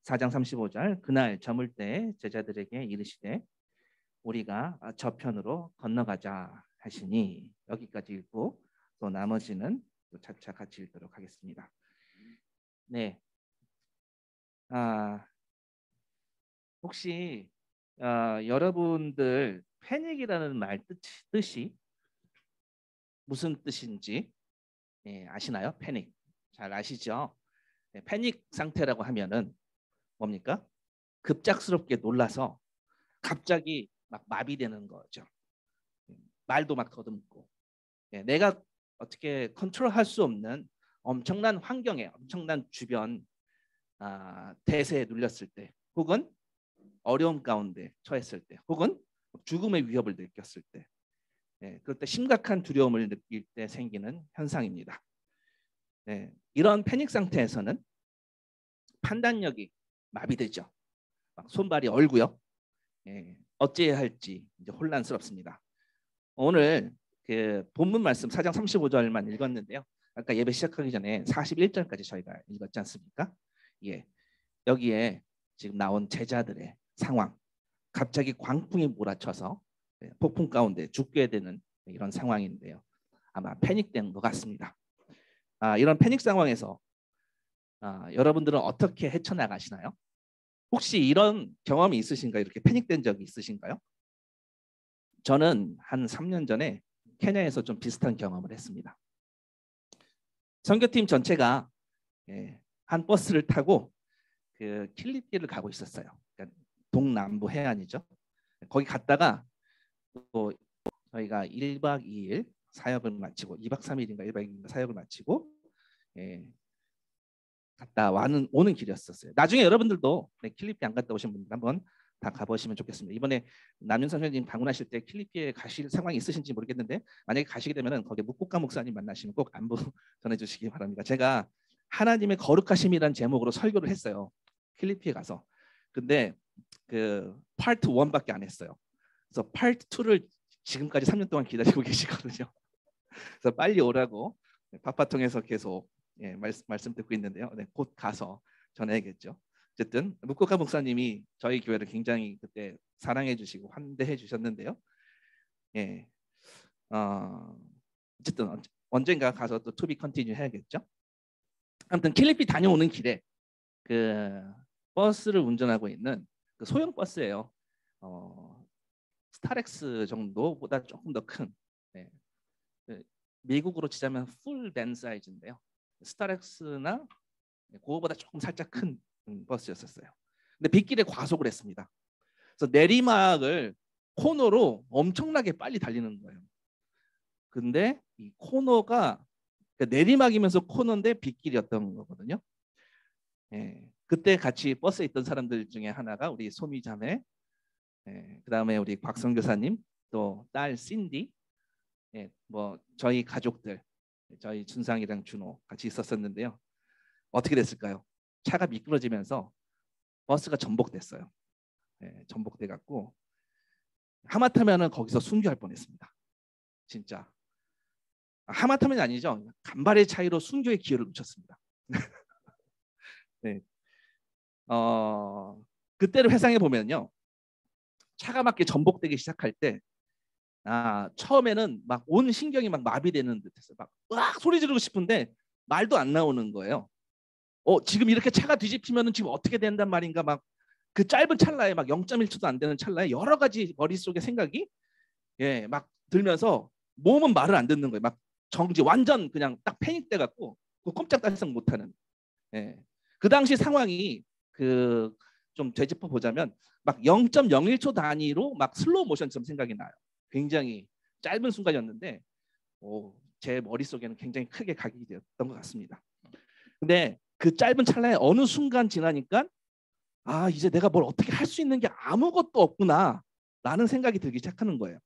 4장 35절 그날 저물 때 제자들에게 이르시되 우리가 저편으로 건너가자 하시니 여기까지 읽고 또 나머지는 또 차차 같이 읽도록 하겠습니다. 네, 혹시 여러분들 패닉이라는 말 뜻이 무슨 뜻인지 아시나요? 패닉 잘 아시죠? 네, 패닉 상태라고 하면은 뭡니까? 급작스럽게 놀라서 갑자기 막 마비되는 거죠. 말도 막 더듬고 내가 어떻게 컨트롤할 수 없는 엄청난 환경에 엄청난 주변 대세에 눌렸을 때 혹은 어려움 가운데 처했을 때 혹은 죽음의 위협을 느꼈을 때 그럴 때 심각한 두려움을 느낄 때 생기는 현상입니다. 이런 패닉 상태에서는 판단력이 마비되죠. 막 손발이 얼고요. 어찌해야 할지 이제 혼란스럽습니다. 오늘 그 본문 말씀 4장 35절만 읽었는데요. 아까 예배 시작하기 전에 41절까지 저희가 읽었지 않습니까? 여기에 지금 나온 제자들의 상황, 갑자기 광풍이 몰아쳐서 폭풍 가운데 죽게 되는 이런 상황인데요. 아마 패닉된 것 같습니다. 이런 패닉 상황에서 여러분들은 어떻게 헤쳐나가시나요? 혹시 이런 경험이 있으신가요? 이렇게 패닉된 적이 있으신가요? 저는 한 3년 전에 케냐에서 좀 비슷한 경험을 했습니다. 선교팀 전체가 한 버스를 타고 그 킬리피를 가고 있었어요. 그러니까 동남부 해안이죠. 거기 갔다가 또 저희가 1박 2일 사역을 마치고 2박 3일인가 1박 2일인가 사역을 마치고 갔다 오는 길이었었어요. 나중에 여러분들도 킬리피 안 갔다 오신 분들 한번 다 가보시면 좋겠습니다. 이번에 남윤선 선생님 방문하실 때 킬리피에 가실 상황이 있으신지 모르겠는데 만약에 가시게 되면 거기 묵국가 목사님 만나시면 꼭 안부 전해주시기 바랍니다. 제가 하나님의 거룩하심이라는 제목으로 설교를 했어요. 킬리피에 가서. 근데 그 파트 1밖에 안 했어요. 그래서 파트 2를 지금까지 3년 동안 기다리고 계시거든요. 그래서 빨리 오라고 파파통에서 계속 말씀 듣고 있는데요. 곧 가서 전해야겠죠. 어쨌든 묵국가 목사님이 저희 교회를 굉장히 그때 사랑해 주시고 환대해 주셨는데요. 어쨌든 언젠가 가서 또 투비 컨티뉴 해야겠죠. 아무튼 킬리피 다녀오는 길에 그 버스를 운전하고 있는 그 소형 버스예요. 스타렉스 정도보다 조금 더 큰 미국으로 치자면 풀 밴 사이즈인데요. 스타렉스나 그거보다 조금 살짝 큰 버스였었어요. 근데 빗길에 과속을 했습니다. 그래서 내리막을 코너로 엄청나게 빨리 달리는 거예요. 근데 이 코너가 내리막이면서 코너인데 빗길이었던 거거든요. 그때 같이 버스에 있던 사람들 중에 하나가 우리 소미 자매, 그다음에 우리 곽성 교사님, 또 딸 신디, 뭐 저희 가족들, 저희 준상이랑 준호 같이 있었었는데요. 어떻게 됐을까요? 차가 미끄러지면서 버스가 전복됐어요. 전복돼 갖고 하마터면은 거기서 순교할 뻔했습니다. 진짜 하마터면이 아니죠. 간발의 차이로 순교의 기회를 놓쳤습니다. 네. 그때를 회상해 보면요, 차가 막 전복되기 시작할 때 처음에는 막 온 신경이 막 마비되는 듯했어요. 막 으악 소리 지르고 싶은데 말도 안 나오는 거예요. 지금 이렇게 차가 뒤집히면은 지금 어떻게 된단 말인가, 막 그 짧은 찰나에 막 0.1초도 안 되는 찰나에 여러 가지 머릿속에 생각이 막 들면서 몸은 말을 안 듣는 거예요. 막 정지, 완전 그냥 딱 패닉돼 갖고 꼼짝달싹 못하는. 그 당시 상황이 그 좀 되짚어 보자면 막 0.01초 단위로 막 슬로우 모션처럼 생각이 나요. 굉장히 짧은 순간이었는데 제 머릿속에는 굉장히 크게 각이 되었던 것 같습니다. 근데 그 짧은 찰나에 어느 순간 지나니까 이제 내가 뭘 어떻게 할 수 있는 게 아무것도 없구나 라는 생각이 들기 시작하는 거예요.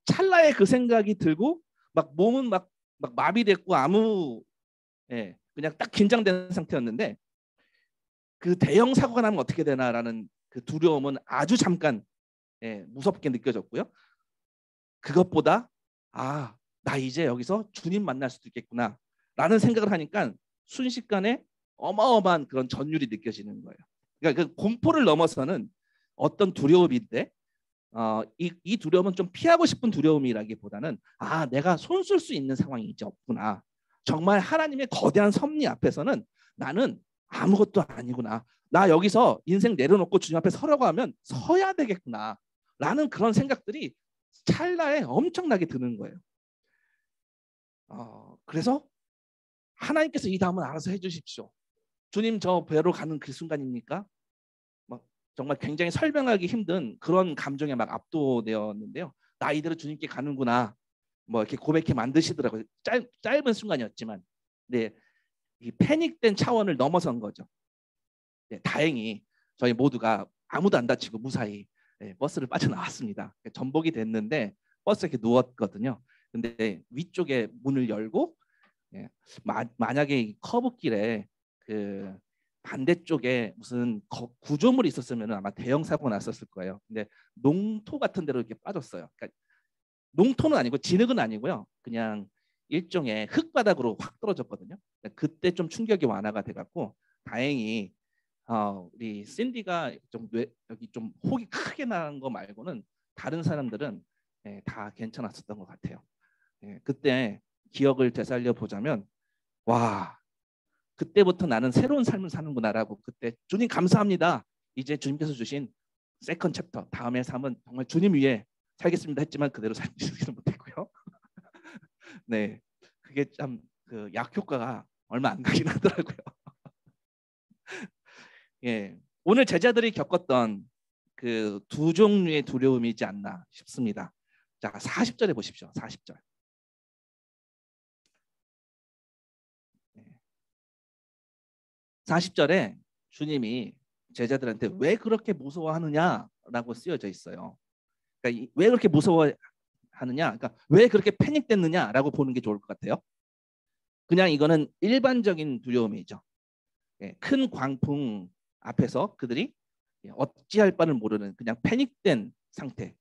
찰나에 그 생각이 들고 막 몸은 막 마비됐고 그냥 딱 긴장된 상태였는데 그 대형 사고가 나면 어떻게 되나라는 그 두려움은 아주 잠깐 무섭게 느껴졌고요. 그것보다 나 이제 여기서 주님 만날 수도 있겠구나 라는 생각을 하니까 순식간에 어마어마한 그런 전율이 느껴지는 거예요. 그러니까 그 공포를 넘어서는 어떤 두려움인데 이 두려움은 좀 피하고 싶은 두려움이라기보다는 내가 손 쓸 수 있는 상황이 이제 없구나. 정말 하나님의 거대한 섭리 앞에서는 나는 아무것도 아니구나. 나 여기서 인생 내려놓고 주님 앞에 서려고 하면 서야 되겠구나. 라는 그런 생각들이 찰나에 엄청나게 드는 거예요. 그래서 하나님께서 이 다음은 알아서 해주십시오. 주님 저 배로 가는 그 순간입니까? 막 정말 굉장히 설명하기 힘든 그런 감정에 막 압도되었는데요. 나 이대로 주님께 가는구나. 뭐 이렇게 고백해 만드시더라고요. 짧은 순간이었지만, 네, 이 패닉된 차원을 넘어선 거죠. 네, 다행히 저희 모두가 아무도 안 다치고 무사히 버스를 빠져나왔습니다. 전복이 됐는데 버스에 이렇게 누웠거든요. 근데 위쪽에 문을 열고 만약에 이 커브길에 그 반대쪽에 무슨 구조물이 있었으면 아마 대형 사고 났었을 거예요. 근데 농토 같은 데로 이렇게 빠졌어요. 그러니까 농토는 아니고 진흙은 아니고요. 그냥 일종의 흙바닥으로 확 떨어졌거든요. 그때 좀 충격이 완화가 돼갖고 다행히 우리 샌디가 좀 여기 좀 혹이 크게 난 거 말고는 다른 사람들은 다 괜찮았었던 것 같아요. 그때 기억을 되살려 보자면 와 그때부터 나는 새로운 삶을 사는구나라고 그때 주님 감사합니다. 이제 주님께서 주신 세컨 챕터 다음의 삶은 정말 주님 위해 살겠습니다 했지만 그대로 살지는 못했고요. 네, 그게 참 그 약 효과가 얼마 안 가긴 하더라고요. 예, 오늘 제자들이 겪었던 그 두 종류의 두려움이지 않나 싶습니다. 자, 40절에 보십시오. 40절. 40절에 주님이 제자들한테 왜 그렇게 무서워하느냐라고 쓰여져 있어요. 그러니까 왜 그렇게 무서워하느냐, 그러니까 왜 그렇게 패닉됐느냐라고 보는 게 좋을 것 같아요. 그냥 이거는 일반적인 두려움이죠. 큰 광풍 앞에서 그들이 어찌할 바를 모르는 그냥 패닉된 상태.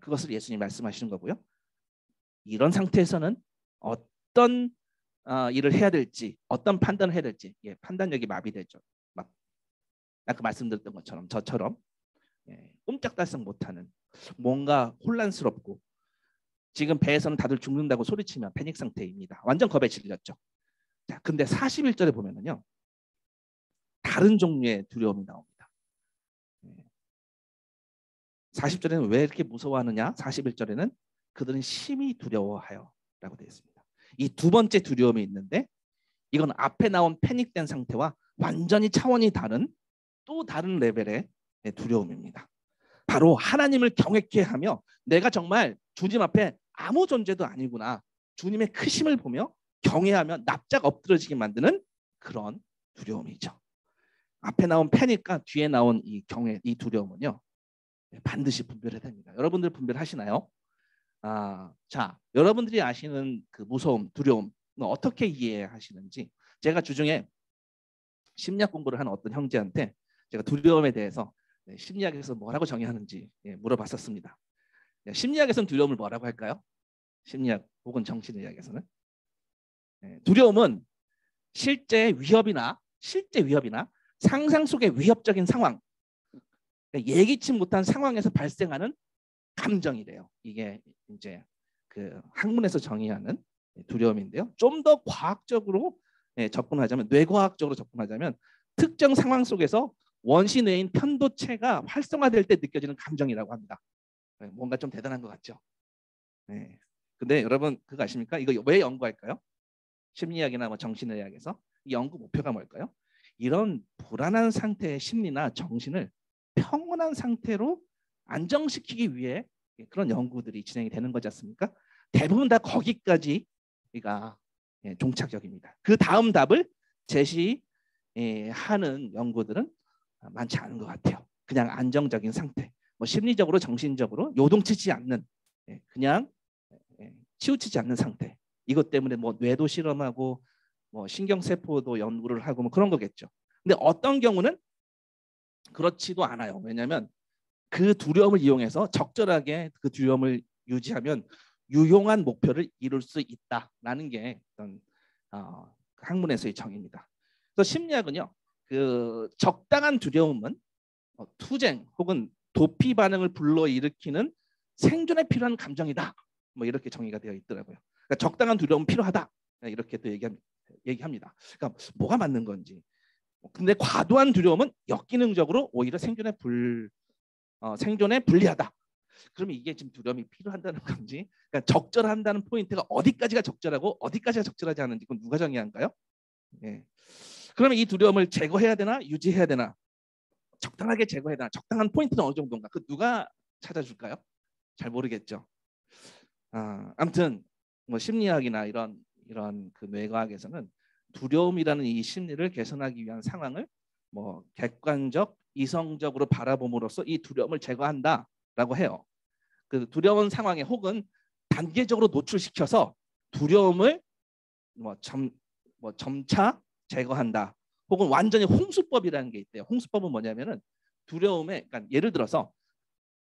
그것을 예수님 말씀하시는 거고요. 이런 상태에서는 어떤 일을 해야 될지, 어떤 판단을 해야 될지, 판단력이 마비되죠. 막 아까 말씀드렸던 것처럼 저처럼 꼼짝달싹 못하는 뭔가 혼란스럽고 지금 배에서는 다들 죽는다고 소리치면 패닉 상태입니다. 완전 겁에 질렸죠. 자, 근데 41절에 보면은요. 다른 종류의 두려움이 나옵니다. 40절에는 왜 이렇게 무서워하느냐? 41절에는 그들은 심히 두려워하여 라고 되어 있습니다. 이 두 번째 두려움이 있는데 이건 앞에 나온 패닉된 상태와 완전히 차원이 다른 또 다른 레벨의 두려움입니다. 바로 하나님을 경외케 하며 내가 정말 주님 앞에 아무 존재도 아니구나. 주님의 크심을 보며 경외하며 납작 엎드러지게 만드는 그런 두려움이죠. 앞에 나온 패닉과 뒤에 나온 이 경외, 이 두려움은요. 반드시 분별해야 됩니다. 여러분들 분별하시나요? 자, 여러분들이 아시는 그 무서움, 두려움 어떻게 이해하시는지 제가 주중에 심리학 공부를 하는 어떤 형제한테 제가 두려움에 대해서 심리학에서 뭐라고 정의하는지 물어봤었습니다. 심리학에서는 두려움을 뭐라고 할까요? 심리학 혹은 정신의학에서는 두려움은 실제 위협이나 상상 속의 위협적인 상황, 예기치 못한 상황에서 발생하는 감정이래요. 이게 이제 그 학문에서 정의하는 두려움인데요. 좀 더 과학적으로 접근하자면, 뇌과학적으로 접근하자면 특정 상황 속에서 원시 뇌인 편도체가 활성화될 때 느껴지는 감정이라고 합니다. 뭔가 좀 대단한 것 같죠? 네. 근데 여러분 그거 아십니까? 이거 왜 연구할까요? 심리학이나 뭐 정신의학에서 이 연구 목표가 뭘까요? 이런 불안한 상태의 심리나 정신을 평온한 상태로 안정시키기 위해 그런 연구들이 진행이 되는 거지 않습니까? 대부분 다 거기까지가 종착역입니다. 그 다음 답을 제시하는 연구들은 많지 않은 것 같아요. 그냥 안정적인 상태, 뭐 심리적으로 정신적으로 요동치지 않는 그냥 치우치지 않는 상태. 이것 때문에 뭐 뇌도 실험하고 뭐 신경세포도 연구를 하고 뭐 그런 거겠죠. 근데 어떤 경우는 그렇지도 않아요. 왜냐하면 그 두려움을 이용해서 적절하게 그 두려움을 유지하면 유용한 목표를 이룰 수 있다라는 게 어떤 학문에서의 정의입니다. 그래서 심리학은요 그 적당한 두려움은 투쟁 혹은 도피 반응을 불러일으키는 생존에 필요한 감정이다. 뭐 이렇게 정의가 되어 있더라고요. 그러니까 적당한 두려움은 필요하다. 이렇게 또 얘기합니다. 그러니까 뭐가 맞는 건지. 근데 과도한 두려움은 역기능적으로 오히려 생존에 불리하다. 그러면 이게 지금 두려움이 필요한다는 건지, 그러니까 적절한다는 포인트가 어디까지가 적절하고 어디까지가 적절하지 않은지 그건 누가 정의할까요? 예. 그러면 이 두려움을 제거해야 되나 유지해야 되나, 적당하게 제거해야 되나, 적당한 포인트는 어느 정도인가, 그 누가 찾아줄까요? 잘 모르겠죠. 아무튼 뭐 심리학이나 이런 그 뇌과학에서는 두려움이라는 이 심리를 개선하기 위한 상황을 뭐 객관적, 이성적으로 바라봄으로써 이 두려움을 제거한다라고 해요. 그 두려운 상황에 혹은 단계적으로 노출시켜서 두려움을 점차 제거한다. 혹은 완전히 홍수법이라는 게 있대요. 홍수법은 뭐냐면은 두려움에, 그러니까 예를 들어서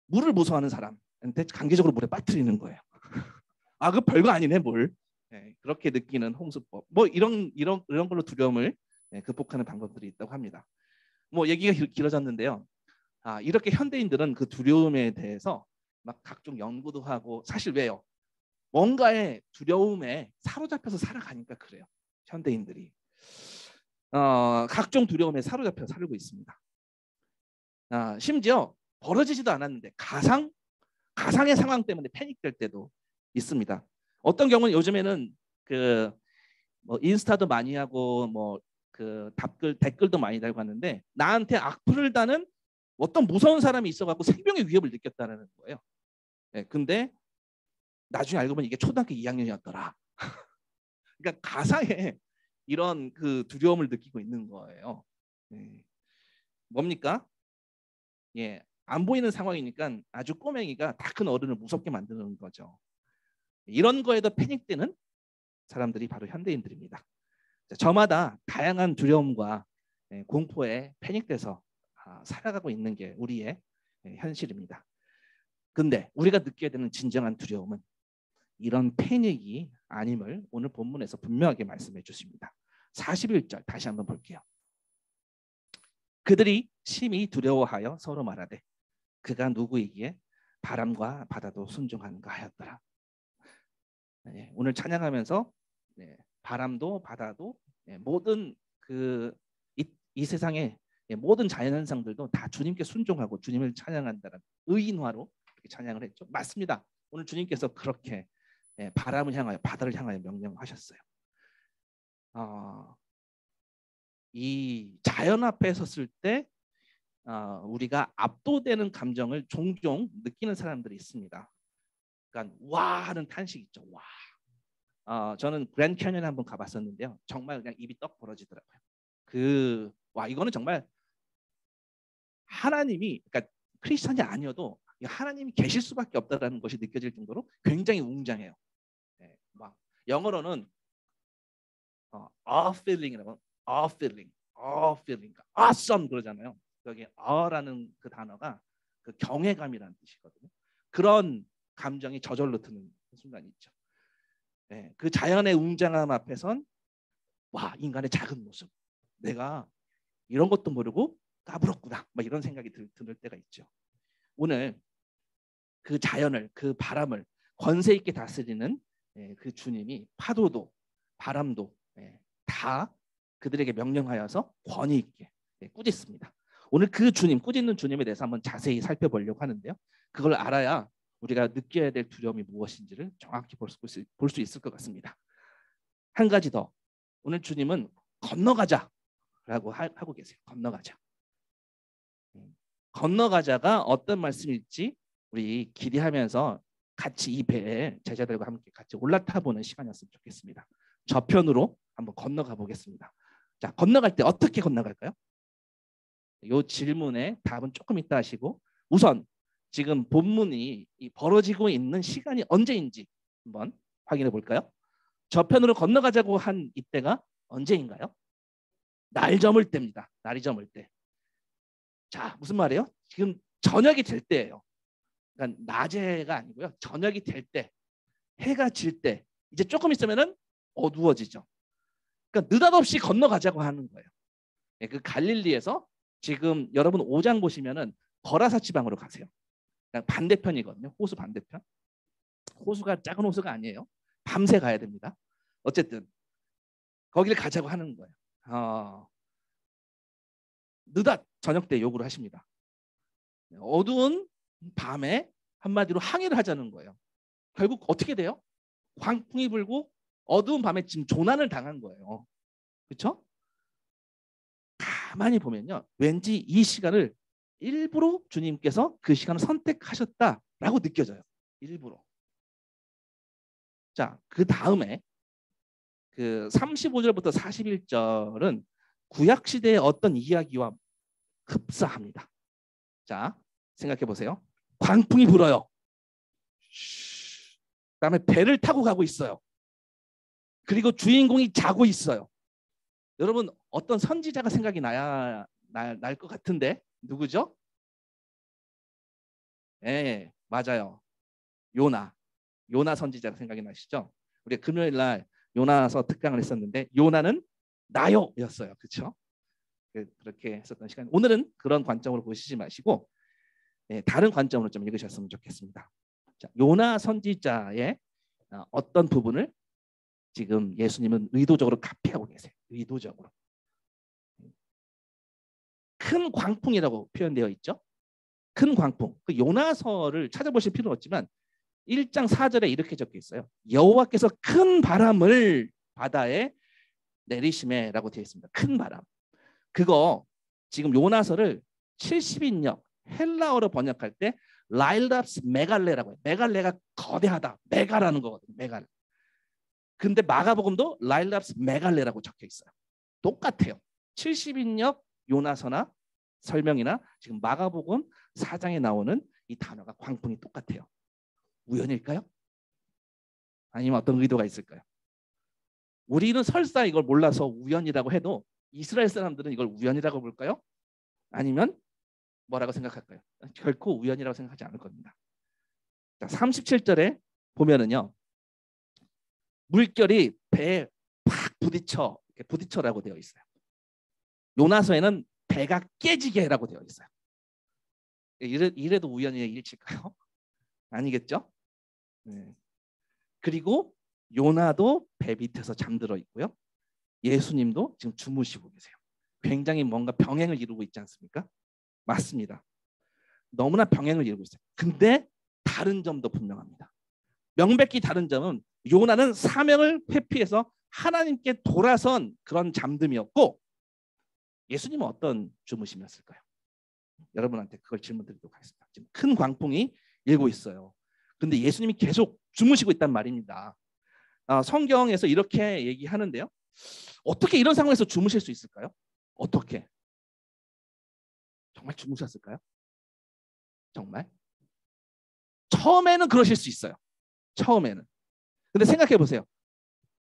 물을 무서워하는 사람한테 강제적으로 물에 빠뜨리는 거예요. 그 별거 아니네 뭘. 네, 그렇게 느끼는 홍수법. 뭐 이런 걸로 두려움을 극복하는 방법들이 있다고 합니다. 뭐 얘기가 길어졌는데요. 이렇게 현대인들은 그 두려움에 대해서 막 각종 연구도 하고, 사실 왜요? 뭔가의 두려움에 사로잡혀서 살아가니까 그래요. 현대인들이 각종 두려움에 사로잡혀 살고 있습니다. 심지어 벌어지지도 않았는데 가상의 상황 때문에 패닉될 때도 있습니다. 어떤 경우는 요즘에는 뭐 인스타도 많이 하고 뭐 그 댓글도 많이 달고 하는데, 나한테 악플을 다는 어떤 무서운 사람이 있어갖고 생명의 위협을 느꼈다는 거예요. 네, 근데 나중에 알고 보니 이게 초등학교 2학년이었더라. 그러니까 가상에 이런 그 두려움을 느끼고 있는 거예요. 네. 뭡니까? 예, 안 보이는 상황이니까 아주 꼬맹이가 다 큰 어른을 무섭게 만드는 거죠. 이런 거에도 패닉되는 사람들이 바로 현대인들입니다. 저마다 다양한 두려움과 공포에 패닉돼서 살아가고 있는 게 우리의 현실입니다. 근데 우리가 느껴야 되는 진정한 두려움은 이런 패닉이 아님을 오늘 본문에서 분명하게 말씀해 주십니다. 41절 다시 한번 볼게요. 그들이 심히 두려워하여 서로 말하되 그가 누구이기에 바람과 바다도 순종하는가 하였더라. 오늘 찬양하면서 바람도 바다도 모든 이 세상의 모든 자연현상들도 다 주님께 순종하고 주님을 찬양한다는 의인화로 이렇게 찬양을 했죠. 맞습니다. 오늘 주님께서 그렇게 바람을 향하여 바다를 향하여 명령하셨어요. 이 자연 앞에 섰을 때 우리가 압도되는 감정을 종종 느끼는 사람들이 있습니다. 그러니까 와 하는 탄식 있죠. 와. 저는 그랜드 캐니언에 한번 가봤었는데요. 정말 그냥 입이 떡 벌어지더라고요. 와, 이거는 정말 하나님이, 그러니까 크리스천이 아니어도 하나님이 계실 수밖에 없다라는 것이 느껴질 정도로 굉장히 웅장해요. 막 영어로는 awe feeling이라고, awe feeling, awesome 그러잖아요. 여기 awe라는 그 단어가 그 경외감이라는 뜻이거든요. 그런 감정이 저절로 드는 순간이 있죠. 그 자연의 웅장함 앞에선 와, 인간의 작은 모습, 내가 이런 것도 모르고 까불었구나, 막 이런 생각이 들 때가 있죠. 오늘 그 자연을, 그 바람을 권세 있게 다스리는 그 주님이 파도도 바람도 다 그들에게 명령하여서 권위 있게 꾸짖습니다. 오늘 그 주님, 꾸짖는 주님에 대해서 한번 자세히 살펴보려고 하는데요. 그걸 알아야 우리가 느껴야 될 두려움이 무엇인지를 정확히 볼 수 있을 것 같습니다. 한 가지 더, 오늘 주님은 건너가자라고 하고 계세요. 건너가자. 건너가자가 어떤 말씀일지 우리 기대하면서 같이 이 배에 제자들과 함께 같이 올라타 보는 시간이었으면 좋겠습니다. 저편으로 한번 건너가 보겠습니다. 자, 건너갈 때 어떻게 건너갈까요? 이 질문에 답은 조금 이따 하시고, 우선 지금 본문이 벌어지고 있는 시간이 언제인지 한번 확인해 볼까요? 저편으로 건너가자고 한 이때가 언제인가요? 날 저물 때입니다. 날이 저물 때. 자, 무슨 말이에요? 지금 저녁이 될 때예요. 그러니까 낮에가 아니고요. 저녁이 될 때, 해가 질 때, 이제 조금 있으면은 어두워지죠. 그러니까 느닷없이 건너가자고 하는 거예요. 그 갈릴리에서 지금 여러분 5장 보시면은 거라사 지방으로 가세요. 그냥 반대편이거든요. 호수 반대편. 호수가 작은 호수가 아니에요. 밤새 가야 됩니다. 어쨌든 거기를 가자고 하는 거예요. 늦었 저녁 때 요구를 하십니다. 어두운 밤에 한마디로 항해를 하자는 거예요. 결국 어떻게 돼요? 광풍이 불고 어두운 밤에 지금 조난을 당한 거예요. 그렇죠? 가만히 보면요. 왠지 이 시간을 일부러 주님께서 그 시간을 선택하셨다라고 느껴져요. 일부러. 자, 그 다음에 그 35절부터 41절은 구약 시대의 어떤 이야기와 흡사합니다. 자, 생각해 보세요. 광풍이 불어요. 그다음에 배를 타고 가고 있어요. 그리고 주인공이 자고 있어요. 여러분 어떤 선지자가 생각이 나야 날 것 같은데 누구죠? 예, 맞아요. 요나 선지자가 생각이 나시죠? 우리 금요일 날 요나서 특강을 했었는데 요나는 나요였어요. 그렇죠? 그렇게 했었던 시간. 오늘은 그런 관점으로 보시지 마시고 다른 관점으로 좀 읽으셨으면 좋겠습니다. 자, 요나 선지자의 어떤 부분을 지금 예수님은 의도적으로 카피하고 계세요. 의도적으로. 큰 광풍이라고 표현되어 있죠. 큰 광풍. 그 요나서를 찾아보실 필요는 없지만 1장 4절에 이렇게 적혀 있어요. 여호와께서 큰 바람을 바다에 내리심에라고 되어 있습니다. 큰 바람. 그거 지금 요나서를 70인역 헬라어로 번역할 때 라일랍스 메갈레라고 해요. 메갈레가 거대하다. 메가라는 거거든요. 메갈. 근데 마가복음도 라일랍스 메갈레라고 적혀 있어요. 똑같아요. 70인역 요나서나 설명이나 지금 마가복음 4장에 나오는 이 단어가 광풍이 똑같아요. 우연일까요? 아니면 어떤 의도가 있을까요? 우리는 설사 이걸 몰라서 우연이라고 해도 이스라엘 사람들은 이걸 우연이라고 볼까요? 아니면 뭐라고 생각할까요? 결코 우연이라고 생각하지 않을 겁니다. 자, 37절에 보면은요. 물결이 배에 팍 부딪혀라고 되어 있어요. 요나서에는 배가 깨지게라고 되어 있어요. 이래도 우연의 일치일까요? 아니겠죠? 네. 그리고 요나도 배 밑에서 잠들어 있고요. 예수님도 지금 주무시고 계세요. 굉장히 뭔가 병행을 이루고 있지 않습니까? 맞습니다. 너무나 병행을 이루고 있어요. 근데 다른 점도 분명합니다. 명백히 다른 점은 요나는 사명을 회피해서 하나님께 돌아선 그런 잠듦이었고 예수님은 어떤 주무심이었을까요? 여러분한테 그걸 질문 드리도록 하겠습니다. 지금 큰 광풍이 일고 있어요. 근데 예수님이 계속 주무시고 있단 말입니다. 성경에서 이렇게 얘기하는데요. 어떻게 이런 상황에서 주무실 수 있을까요? 어떻게? 정말 주무셨을까요? 정말? 처음에는 그러실 수 있어요. 처음에는. 근데 생각해 보세요.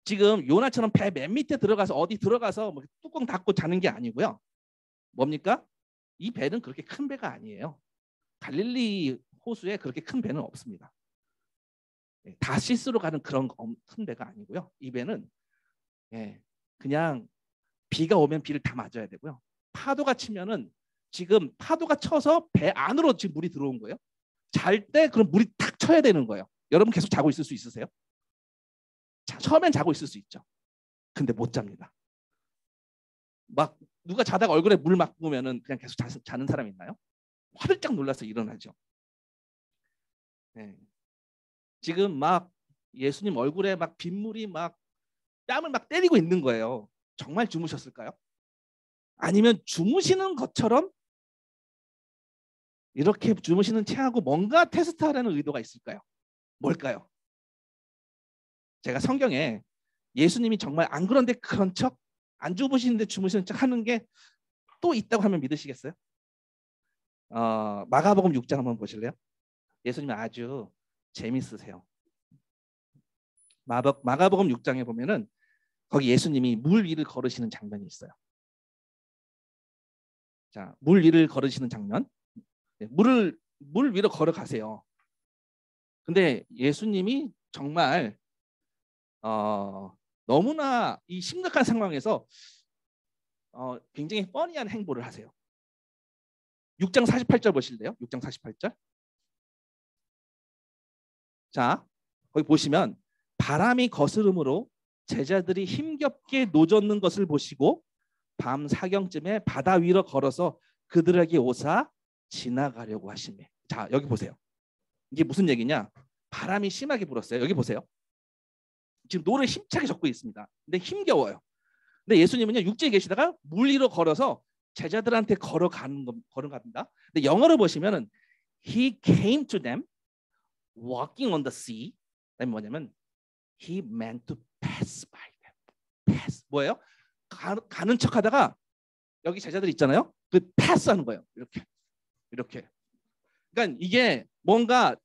지금 요나처럼 배 맨 밑에 들어가서 어디 들어가서 뭐 뚜껑 닫고 자는 게 아니고요. 뭡니까? 이 배는 그렇게 큰 배가 아니에요. 갈릴리 호수에 그렇게 큰 배는 없습니다. 다시스로 가는 그런 큰 배가 아니고요. 이 배는 그냥 비가 오면 비를 다 맞아야 되고요. 파도가 치면은 지금 파도가 쳐서 배 안으로 지금 물이 들어온 거예요. 잘 때 그럼 물이 탁 쳐야 되는 거예요. 여러분 계속 자고 있을 수 있으세요? 처음엔 자고 있을 수 있죠. 근데 못 잡니다. 막 누가 자다가 얼굴에 물 막 부으면은 그냥 계속 자는 사람 있나요? 화들짝 놀라서 일어나죠. 네. 지금 막 예수님 얼굴에 막 빗물이 막 뺨을 막 때리고 있는 거예요. 정말 주무셨을까요? 아니면 주무시는 것처럼 이렇게 주무시는 체하고 뭔가 테스트하려는 의도가 있을까요? 뭘까요? 제가 성경에 예수님이 정말 안 그런데 그런 척, 안 주무시는데 주무시는 척 하는 게 또 있다고 하면 믿으시겠어요? 마가복음 6장 한번 보실래요? 예수님이 아주 재밌으세요. 마가복음 6장에 보면은 거기 예수님이 물 위를 걸으시는 장면이 있어요. 자, 물 위를 걸으시는 장면. 물 위로 걸어가세요. 근데 예수님이 정말 너무나 이 심각한 상황에서 굉장히 뻔히한 행보를 하세요. 6장 48절 보실래요? 6장 48절. 자, 거기 보시면 바람이 거스름으로 제자들이 힘겹게 노젓는 것을 보시고 밤 사경쯤에 바다 위로 걸어서 그들에게 오사 지나가려고 하시매. 자, 여기 보세요. 이게 무슨 얘기냐? 바람이 심하게 불었어요. 여기 보세요. 지금 노를 힘차게 젓고 있습니다. 근데 힘겨워요. 근데 예수님은요, 육지에 계시다가 물 위로 걸어서 제자들한테 걸어갑니다. 근데 영어로 보시면은 He came to them walking on the sea. 그다음에 뭐냐면 He meant to pass by them. pass 뭐예요? 가는 척하다가 여기 제자들 있잖아요. 그 패스하는 거예요. 이렇게. 그러니까 이게 뭔가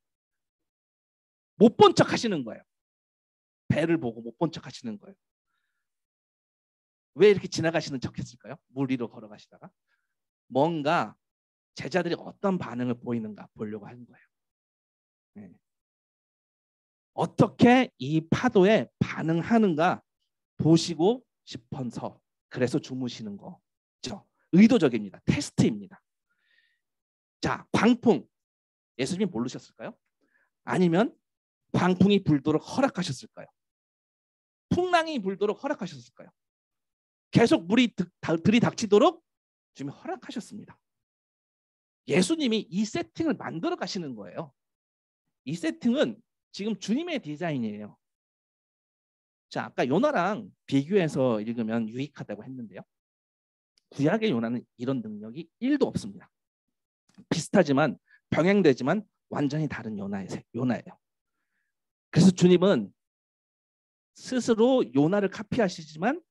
못 본 척 하시는 거예요. 배를 보고 못 본 척 하시는 거예요. 왜 이렇게 지나가시는 척 했을까요? 물 위로 걸어가시다가 뭔가 제자들이 어떤 반응을 보이는가 보려고 하는 거예요. 네. 어떻게 이 파도에 반응하는가 보시고 싶어서 그래서 주무시는 거죠. 의도적입니다. 테스트입니다. 자, 광풍. 예수님이 모르셨을까요? 아니면 광풍이 불도록 허락하셨을까요? 풍랑이 불도록 허락하셨을까요? 계속 물이 들이닥치도록 주님이 허락하셨습니다. 예수님이 이 세팅을 만들어 가시는 거예요. 이 세팅은 지금 주님의 디자인이에요. 자, 아까 요나랑 비교해서 읽으면 유익하다고 했는데요. 구약의 요나는 이런 능력이 1도 없습니다. 비슷하지만 병행되지만 완전히 다른 요나예요. 그래서 주님은 스스로 요나를 카피하시지만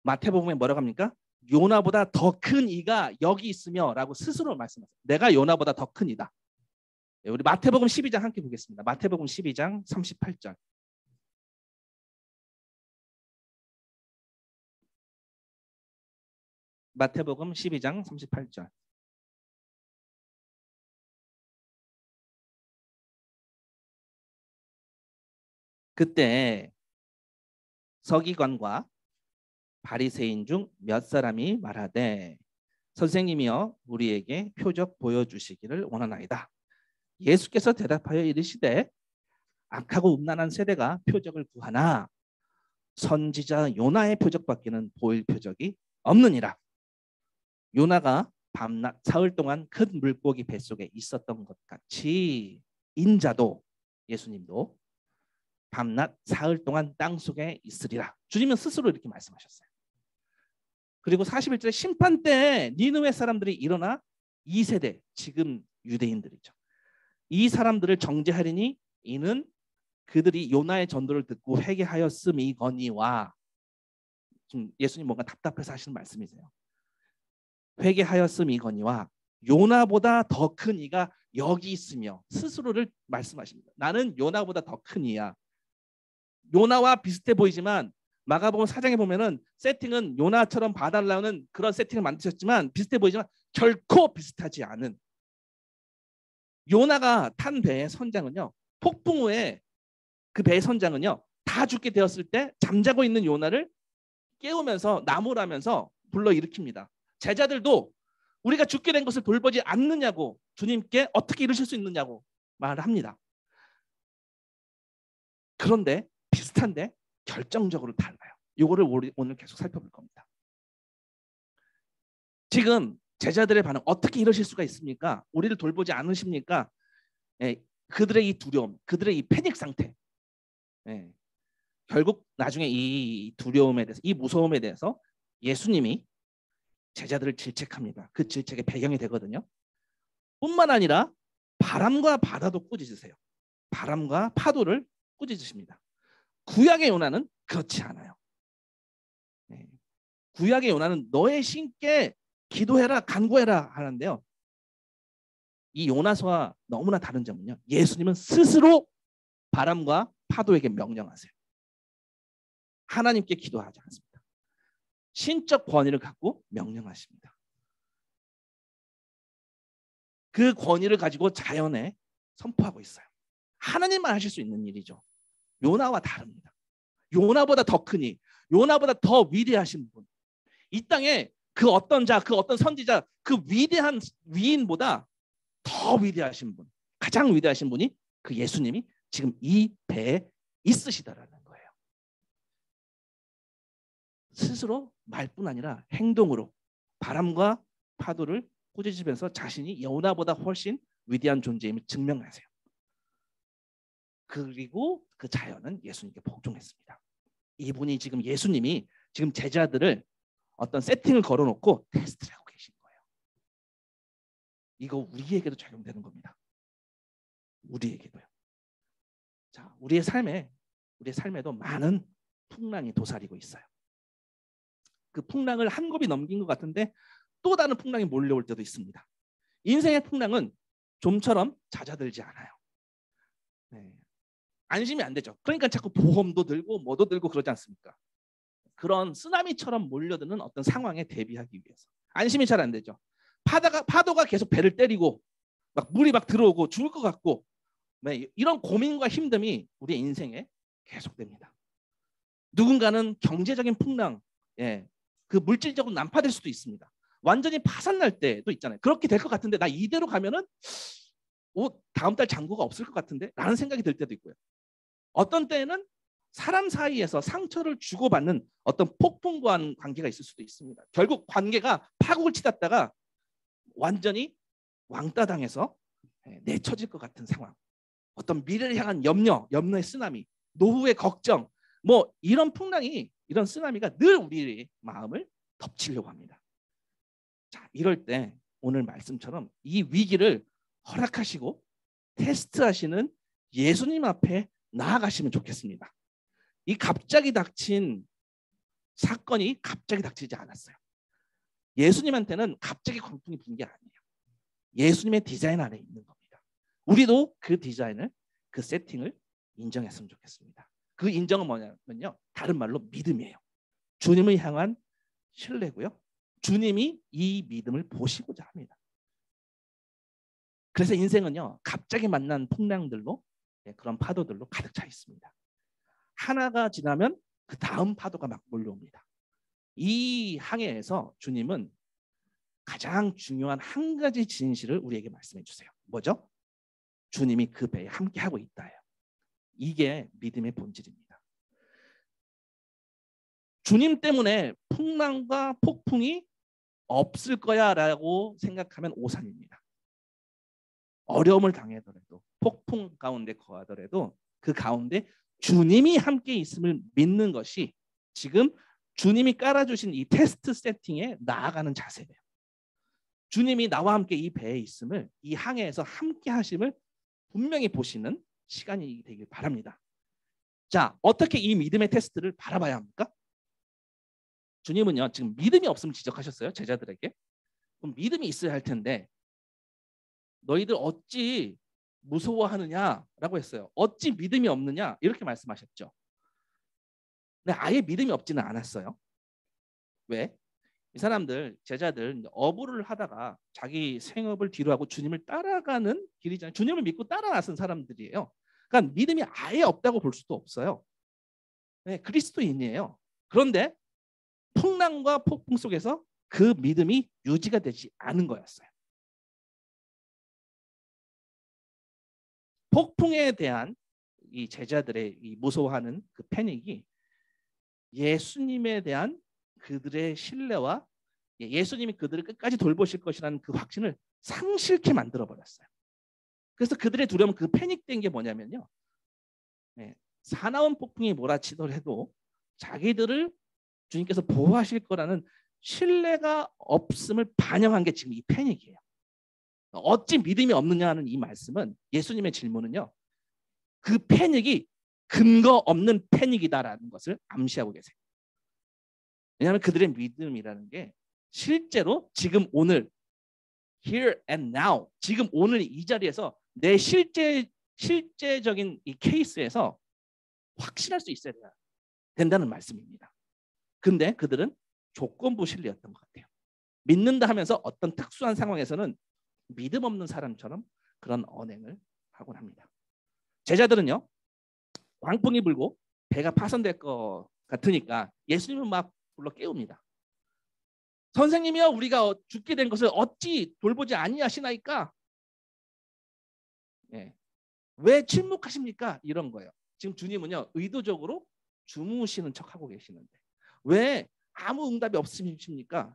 마태복음에 뭐라고 합니까? 요나보다 더 큰 이가 여기 있으며 라고 스스로 말씀하세요. 내가 요나보다 더 큰 이다. 우리 마태복음 12장 함께 보겠습니다. 마태복음 12장 38절. 마태복음 12장 38절. 그때 서기관과 바리새인 중 몇 사람이 말하되 선생님이여 우리에게 표적 보여주시기를 원하나이다. 예수께서 대답하여 이르시되 악하고 음란한 세대가 표적을 구하나 선지자 요나의 표적밖에는 보일 표적이 없느니라. 요나가 밤낮 사흘 동안 큰 물고기 뱃속에 있었던 것 같이 인자도 예수님도 밤낮 사흘 동안 땅속에 있으리라. 주님은 스스로 이렇게 말씀하셨어요. 그리고 41절에 심판 때 니느웨 사람들이 일어나 2세대 지금 유대인들이죠. 이 사람들을 정죄하리니 이는 그들이 요나의 전도를 듣고 회개하였음이거니와. 좀 예수님 뭔가 답답해서 하시는 말씀이세요. 회개하였음이거니와 요나보다 더 큰 이가 여기 있으며 스스로를 말씀하십니다. 나는 요나보다 더 큰 이야. 요나와 비슷해 보이지만 마가복음 4장에 보면은 세팅은 요나처럼 바다를 나오는 그런 세팅을 만드셨지만 비슷해 보이지만 결코 비슷하지 않은 요나가 탄 배의 선장은요. 폭풍 후에 그 배의 선장은요. 다 죽게 되었을 때 잠자고 있는 요나를 깨우면서 나무라면서 불러일으킵니다. 제자들도 우리가 죽게 된 것을 돌보지 않느냐고 주님께 어떻게 이루실 수 있느냐고 말을 합니다. 그런데 비슷한데 결정적으로 달라요. 이거를 오늘 계속 살펴볼 겁니다. 지금 제자들의 반응 어떻게 이러실 수가 있습니까? 우리를 돌보지 않으십니까? 그들의 이 두려움, 그들의 이 패닉 상태. 결국 나중에 이 두려움에 대해서, 이 무서움에 대해서 예수님이 제자들을 질책합니다. 그 질책의 배경이 되거든요. 뿐만 아니라 바람과 바다도 꾸짖으세요. 바람과 파도를 꾸짖으십니다. 구약의 요나는 그렇지 않아요. 구약의 요나는 너의 신께 기도해라, 간구해라 하는데요. 이 요나서와 너무나 다른 점은요. 예수님은 스스로 바람과 파도에게 명령하세요. 하나님께 기도하지 않습니다. 신적 권위를 갖고 명령하십니다. 그 권위를 가지고 자연에 선포하고 있어요. 하나님만 하실 수 있는 일이죠. 요나와 다릅니다. 요나보다 더 크니, 요나보다 더 위대하신 분. 이 땅에 그 어떤 자, 그 어떤 선지자, 그 위대한 위인보다 더 위대하신 분, 가장 위대하신 분이 그 예수님이 지금 이 배에 있으시다라는 거예요. 스스로 말뿐 아니라 행동으로 바람과 파도를 꾸짖으면서 자신이 여호나보다 훨씬 위대한 존재임을 증명하세요. 그리고 그 자연은 예수님께 복종했습니다. 이분이 지금 예수님이 지금 제자들을 어떤 세팅을 걸어놓고 테스트를 하고 계신 거예요. 이거 우리에게도 적용되는 겁니다. 우리에게도요. 자, 우리의 삶에도 많은 풍랑이 도사리고 있어요. 그 풍랑을 한 곱이 넘긴 것 같은데 또 다른 풍랑이 몰려올 때도 있습니다. 인생의 풍랑은 좀처럼 잦아들지 않아요. 네. 안심이 안 되죠. 그러니까 자꾸 보험도 들고 뭐도 들고 그러지 않습니까? 그런 쓰나미처럼 몰려드는 어떤 상황에 대비하기 위해서 안심이 잘 안 되죠. 파도가 계속 배를 때리고 막 물이 막 들어오고 죽을 것 같고 네, 이런 고민과 힘듦이 우리의 인생에 계속됩니다. 누군가는 경제적인 풍랑, 예, 그 물질적으로 난파될 수도 있습니다. 완전히 파산날 때도 있잖아요. 그렇게 될 것 같은데 나 이대로 가면은 다음 달 잔고가 없을 것 같은데 라는 생각이 들 때도 있고요. 어떤 때에는 사람 사이에서 상처를 주고받는 어떤 폭풍과 관계가 있을 수도 있습니다. 결국 관계가 파국을 치닫다가 완전히 왕따 당해서 내쳐질 것 같은 상황. 어떤 미래를 향한 염려의 쓰나미, 노후의 걱정, 뭐 이런 풍랑이, 이런 쓰나미가 늘 우리의 마음을 덮치려고 합니다. 자, 이럴 때 오늘 말씀처럼 이 위기를 허락하시고 테스트하시는 예수님 앞에 나아가시면 좋겠습니다. 이 갑자기 닥친 사건이 갑자기 닥치지 않았어요. 예수님한테는 갑자기 광풍이 분 게 아니에요. 예수님의 디자인 안에 있는 겁니다. 우리도 그 디자인을, 그 세팅을 인정했으면 좋겠습니다. 그 인정은 뭐냐면요, 다른 말로 믿음이에요. 주님을 향한 신뢰고요. 주님이 이 믿음을 보시고자 합니다. 그래서 인생은요, 갑자기 만난 풍랑들로, 그런 파도들로 가득 차 있습니다. 하나가 지나면 그 다음 파도가 막 몰려옵니다. 이 항해에서 주님은 가장 중요한 한 가지 진실을 우리에게 말씀해 주세요. 뭐죠? 주님이 그 배에 함께하고 있다예요. 이게 믿음의 본질입니다. 주님 때문에 풍랑과 폭풍이 없을 거야라고 생각하면 오산입니다. 어려움을 당하더라도, 폭풍 가운데 거하더라도 그 가운데 주님이 함께 있음을 믿는 것이 지금 주님이 깔아주신 이 테스트 세팅에 나아가는 자세예요. 주님이 나와 함께 이 배에 있음을, 이 항해에서 함께 하심을 분명히 보시는 시간이 되길 바랍니다. 자, 어떻게 이 믿음의 테스트를 바라봐야 합니까? 주님은요, 지금 믿음이 없음을 지적하셨어요, 제자들에게. 그럼 믿음이 있어야 할 텐데 너희들 어찌 무서워하느냐라고 했어요. 어찌 믿음이 없느냐 이렇게 말씀하셨죠. 근데 아예 믿음이 없지는 않았어요. 왜? 이 사람들, 제자들 어부를 하다가 자기 생업을 뒤로하고 주님을 따라가는 길이잖아요. 주님을 믿고 따라 나선 사람들이에요. 그러니까 믿음이 아예 없다고 볼 수도 없어요. 네, 그리스도인이에요. 그런데 풍랑과 폭풍 속에서 그 믿음이 유지가 되지 않은 거였어요. 폭풍에 대한 이 제자들의 이 무서워하는 그 패닉이 예수님에 대한 그들의 신뢰와 예수님이 그들을 끝까지 돌보실 것이라는 그 확신을 상실케 만들어 버렸어요. 그래서 그들의 두려움, 그 패닉된 게 뭐냐면요, 사나운 폭풍이 몰아치더라도 자기들을 주님께서 보호하실 거라는 신뢰가 없음을 반영한 게 지금 이 패닉이에요. 어찌 믿음이 없느냐는 이 말씀은, 예수님의 질문은요, 그 패닉이 근거 없는 패닉이다라는 것을 암시하고 계세요. 왜냐하면 그들의 믿음이라는 게 실제로 지금 오늘 here and now, 지금 오늘 이 자리에서 내 실제적인 이 케이스에서 확신할 수 있어야 된다는 말씀입니다. 근데 그들은 조건부 신뢰였던 것 같아요. 믿는다 하면서 어떤 특수한 상황에서는 믿음 없는 사람처럼 그런 언행을 하곤 합니다. 제자들은요, 광풍이 불고 배가 파손될 것 같으니까 예수님은 막 불러 깨웁니다. 선생님이여 우리가 죽게 된 것을 어찌 돌보지 아니하시나이까? 예. 왜 침묵하십니까? 이런 거예요. 지금 주님은요 의도적으로 주무시는 척하고 계시는데 왜 아무 응답이 없으십니까?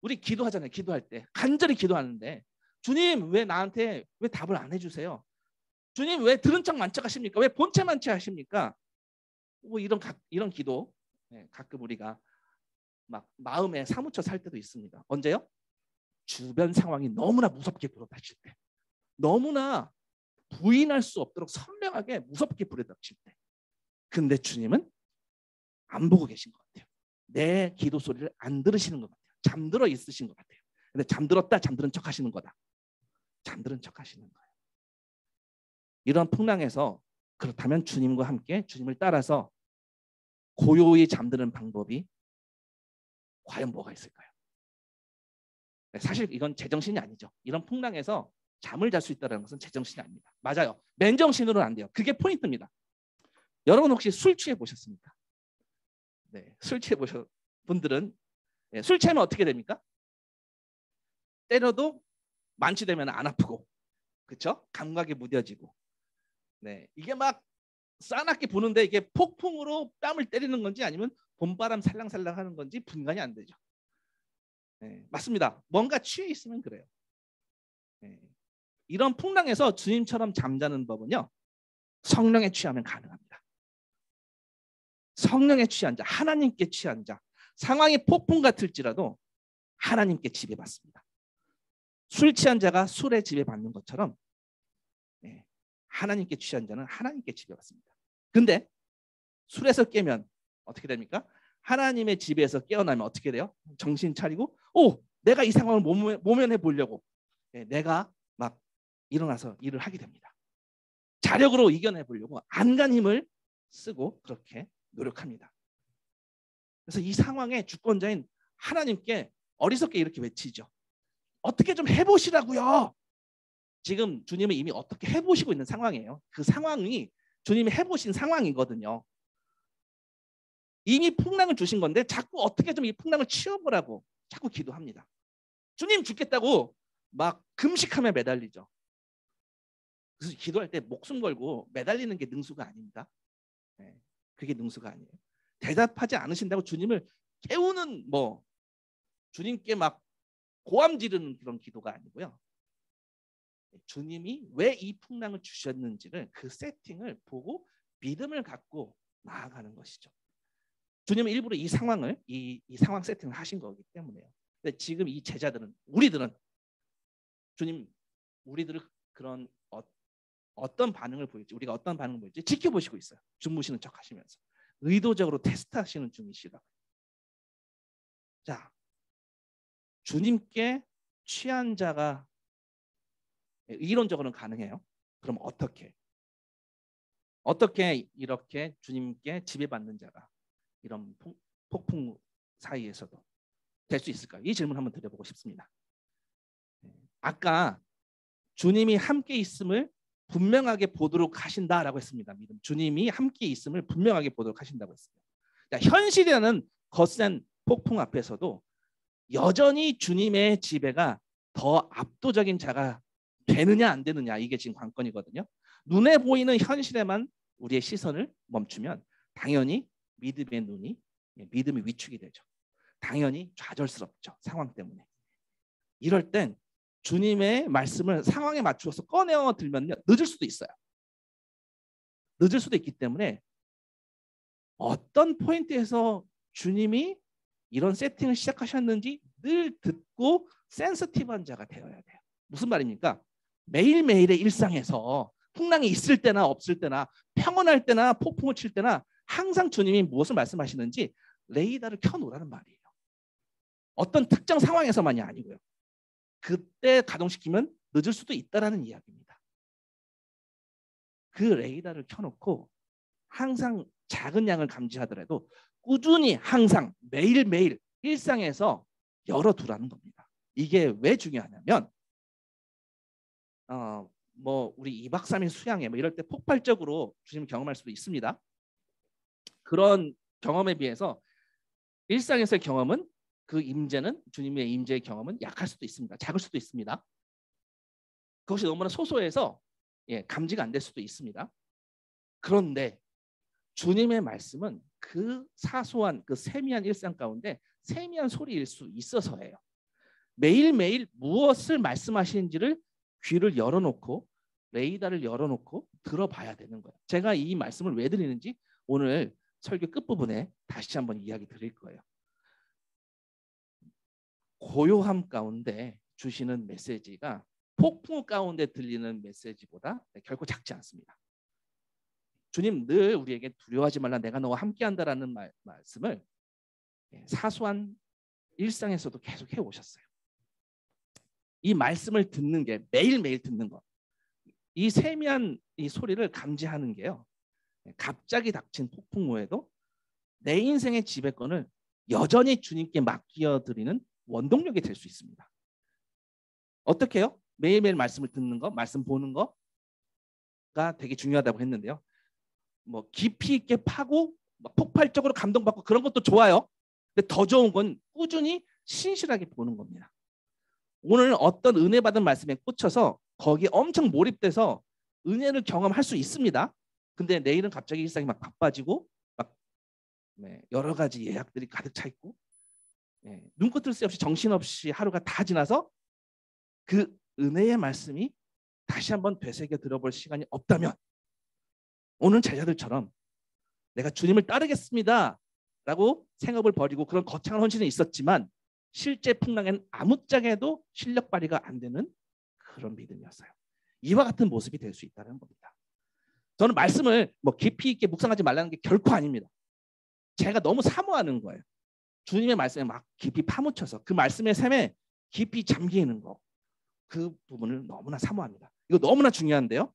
우리 기도하잖아요. 기도할 때 간절히 기도하는데 주님 왜 나한테 왜 답을 안 해주세요? 주님 왜 들은 척 만척하십니까? 왜 본체 만척하십니까? 뭐 이런 기도 가끔 우리가 막 마음에 사무쳐 살 때도 있습니다. 언제요? 주변 상황이 너무나 무섭게 불어닥칠 때, 너무나 부인할 수 없도록 선명하게 무섭게 불어닥칠 때. 근데 주님은 안 보고 계신 것 같아요. 내 기도 소리를 안 들으시는 것 같아요. 잠들어 있으신 것 같아요. 근데 잠들었다 잠들은 척 하시는 거다. 잠들은 척 하시는 거예요. 이런 풍랑에서 그렇다면 주님과 함께 주님을 따라서 고요히 잠드는 방법이 과연 뭐가 있을까요? 사실 이건 제정신이 아니죠. 이런 풍랑에서 잠을 잘 수 있다는 것은 제정신이 아닙니다. 맞아요. 맨정신으로는 안 돼요. 그게 포인트입니다. 여러분 혹시 술 취해 보셨습니까? 네, 술 취해 보신 분들은 술 취하면 어떻게 됩니까? 때려도 만취되면 안 아프고, 그렇죠? 감각이 무뎌지고, 네, 이게 막 싸납게 부는데 이게 폭풍으로 뺨을 때리는 건지 아니면 봄바람 살랑살랑 하는 건지 분간이 안 되죠. 네, 맞습니다. 뭔가 취해 있으면 그래요. 네. 이런 풍랑에서 주님처럼 잠자는 법은요. 성령에 취하면 가능합니다. 성령에 취한 자, 하나님께 취한 자, 상황이 폭풍 같을지라도 하나님께 지배받습니다. 술 취한 자가 술에 지배받는 것처럼 하나님께 취한 자는 하나님께 지배받습니다. 근데 술에서 깨면 어떻게 됩니까? 하나님의 지배에서 깨어나면 어떻게 돼요? 정신 차리고 내가 이 상황을 모면해 보려고 내가 막 일어나서 일을 하게 됩니다. 자력으로 이겨내 보려고 안간 힘을 쓰고 그렇게 노력합니다. 그래서 이 상황의 주권자인 하나님께 어리석게 이렇게 외치죠. 어떻게 좀 해보시라고요. 지금 주님은 이미 어떻게 해보시고 있는 상황이에요. 그 상황이 주님이 해보신 상황이거든요. 이미 풍랑을 주신 건데 자꾸 어떻게 좀 이 풍랑을 치워보라고 자꾸 기도합니다. 주님 죽겠다고 막 금식하며 매달리죠. 그래서 기도할 때 목숨 걸고 매달리는 게 능수가 아닙니다. 그게 능수가 아니에요. 대답하지 않으신다고 주님을 깨우는 주님께 막 고함 지르는 그런 기도가 아니고요. 주님이 왜 이 풍랑을 주셨는지를 그 세팅을 보고 믿음을 갖고 나아가는 것이죠. 주님은 일부러 이 상황을 이 상황 세팅을 하신 거기 때문에요. 근데 지금 이 제자들은 우리들은 주님 우리들을 그런 어떤 반응을 보일지 우리가 어떤 반응을 보일지 지켜보시고 있어요. 주무시는 척 하시면서 의도적으로 테스트하시는 중이시다. 자, 주님께 취한 자가 이론적으로는 가능해요. 그럼 어떻게 이렇게 주님께 지배받는 자가 이런 폭풍 사이에서도 될 수 있을까요? 이 질문 한번 드려보고 싶습니다. 아까 주님이 함께 있음을 분명하게 보도록 하신다라고 했습니다. 믿음. 주님이 함께 있음을 분명하게 보도록 하신다고 했습니다. 현실이라는 거센 폭풍 앞에서도 여전히 주님의 지배가 더 압도적인 자가 되느냐 안 되느냐 이게 지금 관건이거든요. 눈에 보이는 현실에만 우리의 시선을 멈추면 당연히 믿음이 위축이 되죠. 당연히 좌절스럽죠. 상황 때문에. 이럴 땐 주님의 말씀을 상황에 맞추어서 꺼내어 들면요. 늦을 수도 있어요. 늦을 수도 있기 때문에 어떤 포인트에서 주님이 이런 세팅을 시작하셨는지 늘 듣고 센서티브한 자가 되어야 돼요. 무슨 말입니까? 매일매일의 일상에서 풍랑이 있을 때나 없을 때나 평온할 때나 폭풍을 칠 때나 항상 주님이 무엇을 말씀하시는지 레이더를 켜놓으라는 말이에요. 어떤 특정 상황에서만이 아니고요. 그때 가동시키면 늦을 수도 있다라는 이야기입니다. 그 레이더를 켜놓고 항상 작은 양을 감지하더라도 꾸준히 항상 매일매일 일상에서 열어두라는 겁니다. 이게 왜 중요하냐면 우리 2박 3일 수양회 이럴 때 폭발적으로 주님 경험할 수도 있습니다. 그런 경험에 비해서 일상에서의 경험은 그 임재는 주님의 임재의 경험은 약할 수도 있습니다. 작을 수도 있습니다. 그것이 너무나 소소해서 감지가 안 될 수도 있습니다. 그런데 주님의 말씀은 그 사소한 그 세미한 일상 가운데 세미한 소리일 수 있어서예요. 매일매일 무엇을 말씀하시는지를 귀를 열어놓고 레이더를 열어놓고 들어봐야 되는 거예요. 제가 이 말씀을 왜 드리는지 오늘 설교 끝부분에 다시 한번 이야기 드릴 거예요. 고요함 가운데 주시는 메시지가 폭풍 가운데 들리는 메시지보다 결코 작지 않습니다. 주님 늘 우리에게 두려워하지 말라 내가 너와 함께한다라는 말씀을 사소한 일상에서도 계속 해오셨어요. 이 말씀을 듣는 게 매일매일 듣는 것, 이 세미한 이 소리를 감지하는 게요. 갑자기 닥친 폭풍우에도 내 인생의 지배권을 여전히 주님께 맡겨드리는 원동력이 될 수 있습니다. 어떻게 해요? 매일매일 말씀을 듣는 거, 말씀 보는 거가 되게 중요하다고 했는데요. 뭐 깊이 있게 파고 폭발적으로 감동받고 그런 것도 좋아요. 근데 더 좋은 건 꾸준히 신실하게 보는 겁니다. 오늘 어떤 은혜 받은 말씀에 꽂혀서 거기에 엄청 몰입돼서 은혜를 경험할 수 있습니다. 근데 내일은 갑자기 일상이 막 바빠지고 막 여러 가지 예약들이 가득 차 있고 눈코 뜰 새 없이 정신없이 하루가 다 지나서 그 은혜의 말씀이 다시 한번 되새겨 들어볼 시간이 없다면 오늘 제자들처럼 내가 주님을 따르겠습니다 라고 생업을 벌이고 그런 거창한 헌신은 있었지만 실제 풍랑엔 아무짝에도 실력 발휘가 안 되는 그런 믿음이었어요. 이와 같은 모습이 될 수 있다는 겁니다. 저는 말씀을 뭐 깊이 있게 묵상하지 말라는 게 결코 아닙니다. 제가 너무 사모하는 거예요. 주님의 말씀에 막 깊이 파묻혀서 그 말씀의 샘에 깊이 잠기는 거, 그 부분을 너무나 사모합니다. 이거 너무나 중요한데요.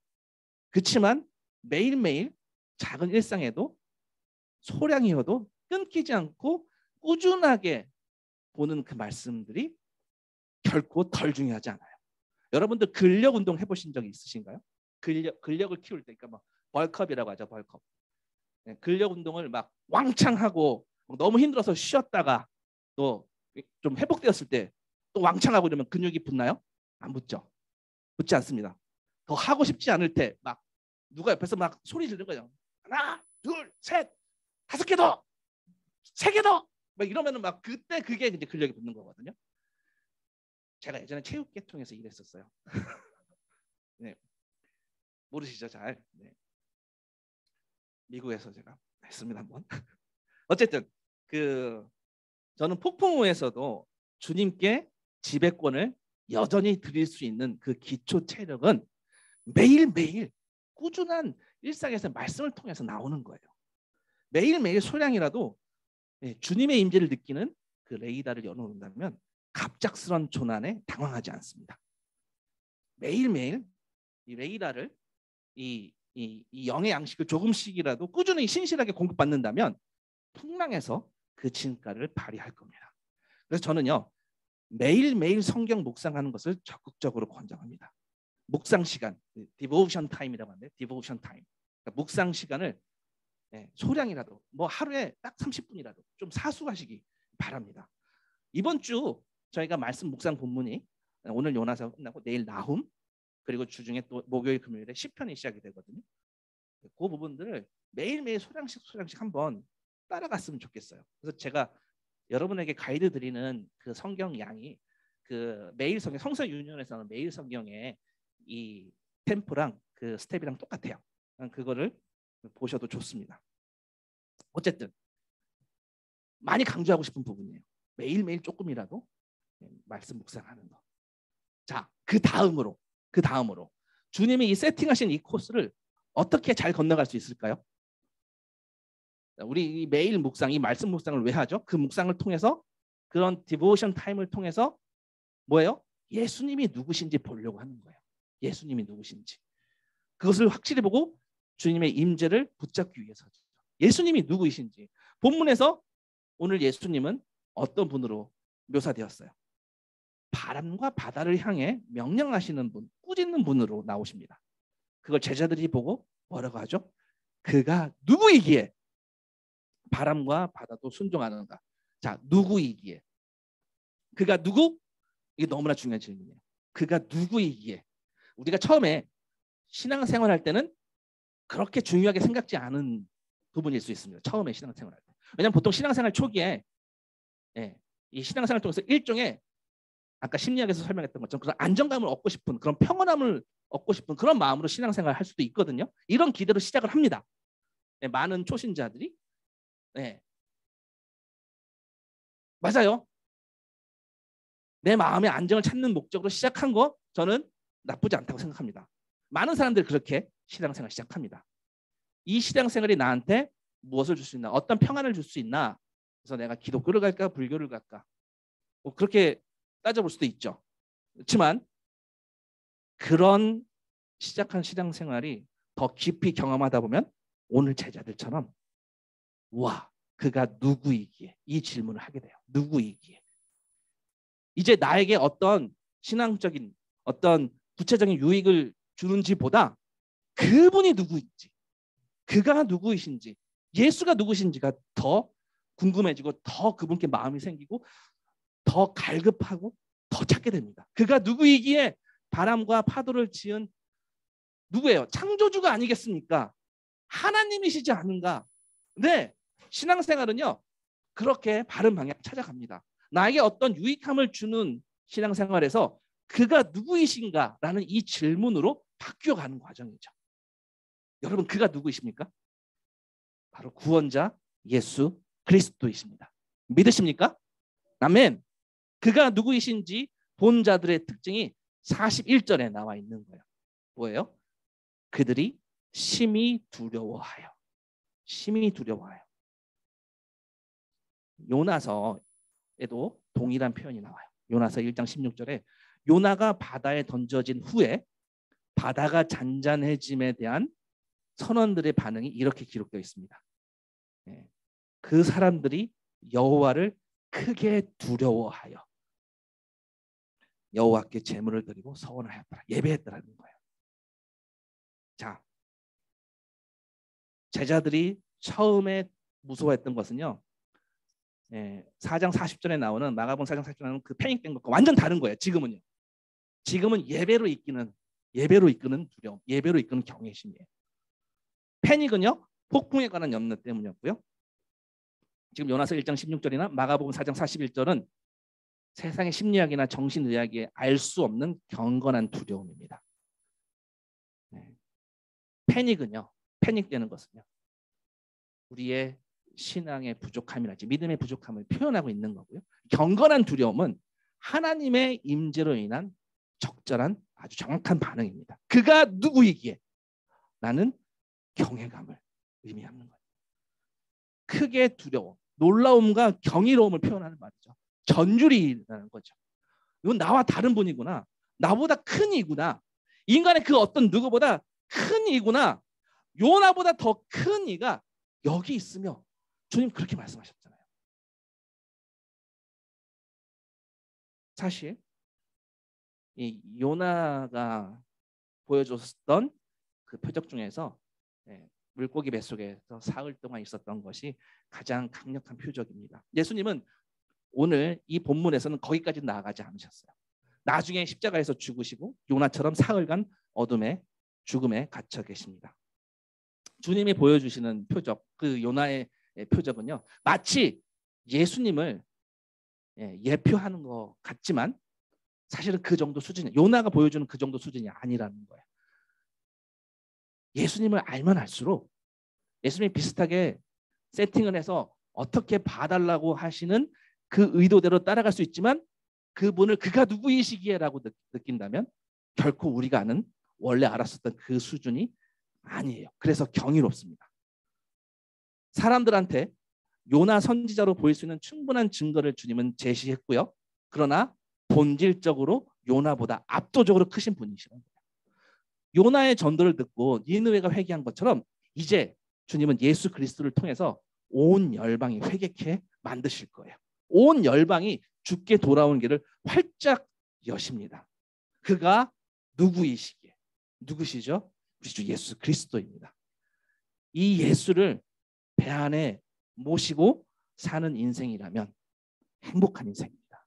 그렇지만 매일매일 작은 일상에도 소량이어도 끊기지 않고 꾸준하게 보는 그 말씀들이 결코 덜 중요하지 않아요. 여러분들 근력 운동 해보신 적이 있으신가요? 근력을 키울 때, 그러니까 뭐 벌크업이라고 하죠, 벌크업. 근력 운동을 막 왕창 하고 너무 힘들어서 쉬었다가 또 좀 회복되었을 때 또 왕창 하고 이러면 근육이 붙나요? 안 붙죠. 붙지 않습니다. 더 하고 싶지 않을 때 막 누가 옆에서 막 소리 지르는 거예요. 하나, 둘, 셋, 5개 더, 3개 더, 막 이러면은 막 그때 그게 이제 근력이 붙는 거거든요. 제가 예전에 체육계통에서 일했었어요. 네. 모르시죠, 잘. 네. 미국에서 제가 했습니다 한번. 어쨌든 저는 폭풍우에서도 주님께 지배권을 여전히 드릴 수 있는 그 기초 체력은 매일매일 꾸준한 일상에서 말씀을 통해서 나오는 거예요. 매일매일 소량이라도 주님의 임재를 느끼는 그 레이더를 열어놓는다면 갑작스런 조난에 당황하지 않습니다. 매일매일 이 레이더를 이 영의 양식을 조금씩이라도 꾸준히 신실하게 공급받는다면 풍랑에서 그 진가를 발휘할 겁니다. 그래서 저는요 매일매일 성경 묵상하는 것을 적극적으로 권장합니다. 묵상 시간, 디보션 타임이라고 하는데 디보션 타임. 그러니까 묵상 시간을 소량이라도 뭐 하루에 딱 30분이라도 좀 사수하시기 바랍니다. 이번 주 저희가 말씀 묵상 본문이 오늘 요나서 끝나고 내일 나훔 그리고 주중에 또 목요일 금요일에 시편이 시작이 되거든요. 그 부분들을 매일매일 소량씩 한번 따라갔으면 좋겠어요. 그래서 제가 여러분에게 가이드 드리는 그 성경 양이 그 매일 성경 성서 유년에서는 매일 성경의 이 템포랑 그 스텝이랑 똑같아요. 그거를 보셔도 좋습니다. 어쨌든 많이 강조하고 싶은 부분이에요. 매일매일 조금이라도 말씀 묵상하는 거. 자, 그 다음으로 주님이 이 세팅하신 이 코스를 어떻게 잘 건너갈 수 있을까요? 우리 이 매일 묵상, 이 말씀 묵상을 왜 하죠? 그 묵상을 통해서 그런 디보션 타임을 통해서 뭐예요? 예수님이 누구신지 보려고 하는 거예요. 예수님이 누구신지. 그것을 확실히 보고 주님의 임재를 붙잡기 위해서죠. 예수님이 누구이신지. 본문에서 오늘 예수님은 어떤 분으로 묘사되었어요? 바람과 바다를 향해 명령하시는 분, 꾸짖는 분으로 나오십니다. 그걸 제자들이 보고 뭐라고 하죠? 그가 누구이기에 바람과 바다도 순종하는가? 자, 누구이기에? 그가 누구? 이게 너무나 중요한 질문이에요. 그가 누구이기에? 우리가 처음에 신앙생활할 때는 그렇게 중요하게 생각지 않은 부분일 수 있습니다. 처음에 신앙생활할 때. 왜냐하면 보통 신앙생활 초기에 이 신앙생활 통해서 일종의 아까 심리학에서 설명했던 것처럼 그런 안정감을 얻고 싶은, 그런 평온함을 얻고 싶은 그런 마음으로 신앙생활을 할 수도 있거든요. 이런 기대로 시작을 합니다. 많은 초신자들이. 맞아요. 내 마음의 안정을 찾는 목적으로 시작한 거 저는 나쁘지 않다고 생각합니다. 많은 사람들이 그렇게 신앙생활 시작합니다. 이 신앙생활이 나한테 무엇을 줄 수 있나? 어떤 평안을 줄 수 있나? 그래서 내가 기독교를 갈까? 불교를 갈까? 뭐 그렇게 따져볼 수도 있죠. 그렇지만 그런 시작한 신앙생활이 더 깊이 경험하다 보면 오늘 제자들처럼 와, 그가 누구이기에? 이 질문을 하게 돼요. 누구이기에? 이제 나에게 어떤 신앙적인 어떤 구체적인 유익을 주는지보다 그분이 누구인지, 그가 누구이신지, 예수가 누구신지가 더 궁금해지고 더 그분께 마음이 생기고 더 갈급하고 더 찾게 됩니다. 그가 누구이기에 바람과 파도를 지은 누구예요? 창조주가 아니겠습니까? 하나님이시지 않은가? 네, 신앙생활은요 그렇게 바른 방향 찾아갑니다. 나에게 어떤 유익함을 주는 신앙생활에서 그가 누구이신가라는 이 질문으로 바뀌어가는 과정이죠. 여러분, 그가 누구이십니까? 바로 구원자 예수 그리스도이십니다. 믿으십니까? 아멘. 그가 누구이신지 본 자들의 특징이 41절에 나와 있는 거예요. 뭐예요? 그들이 심히 두려워하여. 심히 두려워하여. 요나서에도 동일한 표현이 나와요. 요나서 1장 16절에 요나가 바다에 던져진 후에 바다가 잔잔해짐에 대한 선원들의 반응이 이렇게 기록되어 있습니다. 그 사람들이 여호와를 크게 두려워하여 여호와께 제물을 드리고 서원하였더라. 예배했더라는 거예요. 자, 제자들이 처음에 무서워했던 것은요. 4장 40절에 나오는 마가복음 4장 40절에 나오는 그 패닉된 것과 완전 다른 거예요. 지금은요. 지금은 예배로 이끄는 두려움, 예배로 이끄는 경외심이에요. 패닉은요. 폭풍에 관한 염려 때문이었고요. 지금 요나서 1장 16절이나 마가복음 4장 41절은 세상의 심리학이나 정신의학에 알 수 없는 경건한 두려움입니다. 패닉은요. 패닉되는 것은요. 우리의 신앙의 부족함이랄지 믿음의 부족함을 표현하고 있는 거고요. 경건한 두려움은 하나님의 임재로 인한 적절한 아주 정확한 반응입니다. 그가 누구이기에? 나는 경외감을 의미하는 거예요. 크게 두려워, 놀라움과 경이로움을 표현하는 말이죠. 전율이라는 거죠. 이건 나와 다른 분이구나. 나보다 큰 이구나. 인간의 그 어떤 누구보다 큰 이구나. 요나보다 더 큰 이가 여기 있으며 주님 그렇게 말씀하셨잖아요. 사실 이 요나가 보여줬던 그 표적 중에서 물고기 뱃속에서 사흘 동안 있었던 것이 가장 강력한 표적입니다. 예수님은 오늘 이 본문에서는 거기까지 나아가지 않으셨어요. 나중에 십자가에서 죽으시고 요나처럼 사흘간 어둠에 죽음에 갇혀 계십니다. 주님이 보여주시는 표적, 그 요나의 표적은요, 마치 예수님을 예표하는 것 같지만 사실은 그 정도 수준이, 요나가 보여주는 그 정도 수준이 아니라는 거예요. 예수님을 알면 알수록 예수님이 비슷하게 세팅을 해서 어떻게 봐달라고 하시는 그 의도대로 따라갈 수 있지만 그분을 그가 누구이시기에라고 느낀다면 결코 우리가 아는 원래 알았었던 그 수준이 아니에요. 그래서 경이롭습니다. 사람들한테 요나 선지자로 보일 수 있는 충분한 증거를 주님은 제시했고요. 그러나 본질적으로 요나보다 압도적으로 크신 분이시라는 거예요. 요나의 전도를 듣고 니느웨가 회개한 것처럼 이제 주님은 예수 그리스도를 통해서 온 열방이 회개케 만드실 거예요. 온 열방이 주께 돌아온 길을 활짝 여십니다. 그가 누구이시기에? 누구시죠? 우리 주 예수 그리스도입니다. 이 예수를 배 안에 모시고 사는 인생이라면 행복한 인생입니다.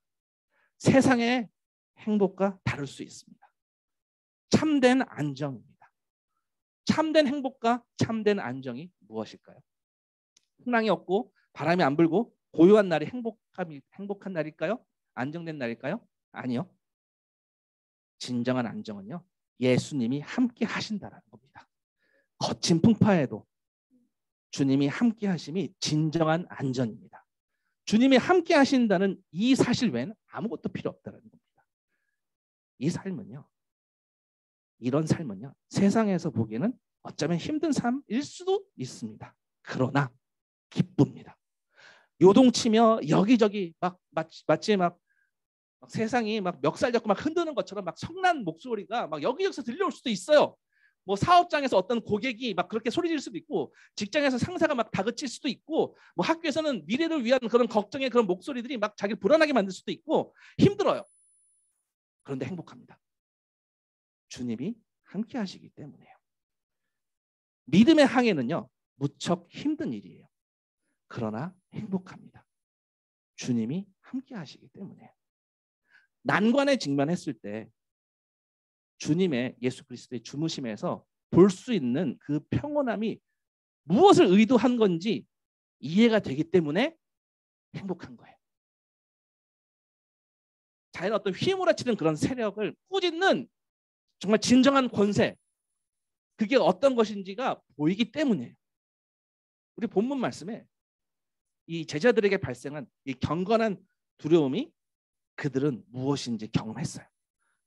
세상의 행복과 다를 수 있습니다. 참된 안정입니다. 참된 행복과 참된 안정이 무엇일까요? 풍랑이 없고 바람이 안 불고 고요한 날이 행복한 날일까요? 안정된 날일까요? 아니요. 진정한 안정은요, 예수님이 함께 하신다는 겁니다. 거친 풍파에도 주님이 함께 하심이 진정한 안전입니다. 주님이 함께 하신다는 이 사실 외에는 아무것도 필요 없다는 겁니다. 이 삶은요, 이런 삶은요, 세상에서 보기에는 어쩌면 힘든 삶일 수도 있습니다. 그러나 기쁩니다. 요동치며 여기저기 마치 세상이 막 멱살 잡고 막 흔드는 것처럼 막 성난 목소리가 막 여기저기서 들려올 수도 있어요. 뭐 사업장에서 어떤 고객이 막 그렇게 소리 지를 수도 있고, 직장에서 상사가 막 다그칠 수도 있고, 뭐 학교에서는 미래를 위한 그런 걱정의 그런 목소리들이 막 자기를 불안하게 만들 수도 있고 힘들어요. 그런데 행복합니다. 주님이 함께 하시기 때문에요. 믿음의 항해는요, 무척 힘든 일이에요. 그러나 행복합니다. 주님이 함께 하시기 때문에요. 난관에 직면했을 때 주님의 예수 그리스도의 주무심에서 볼 수 있는 그 평온함이 무엇을 의도한 건지 이해가 되기 때문에 행복한 거예요. 자연 어떤 휘몰아치는 그런 세력을 꾸짖는 정말 진정한 권세, 그게 어떤 것인지가 보이기 때문이에요. 우리 본문 말씀에 이 제자들에게 발생한 이 경건한 두려움이 그들은 무엇인지 경험했어요.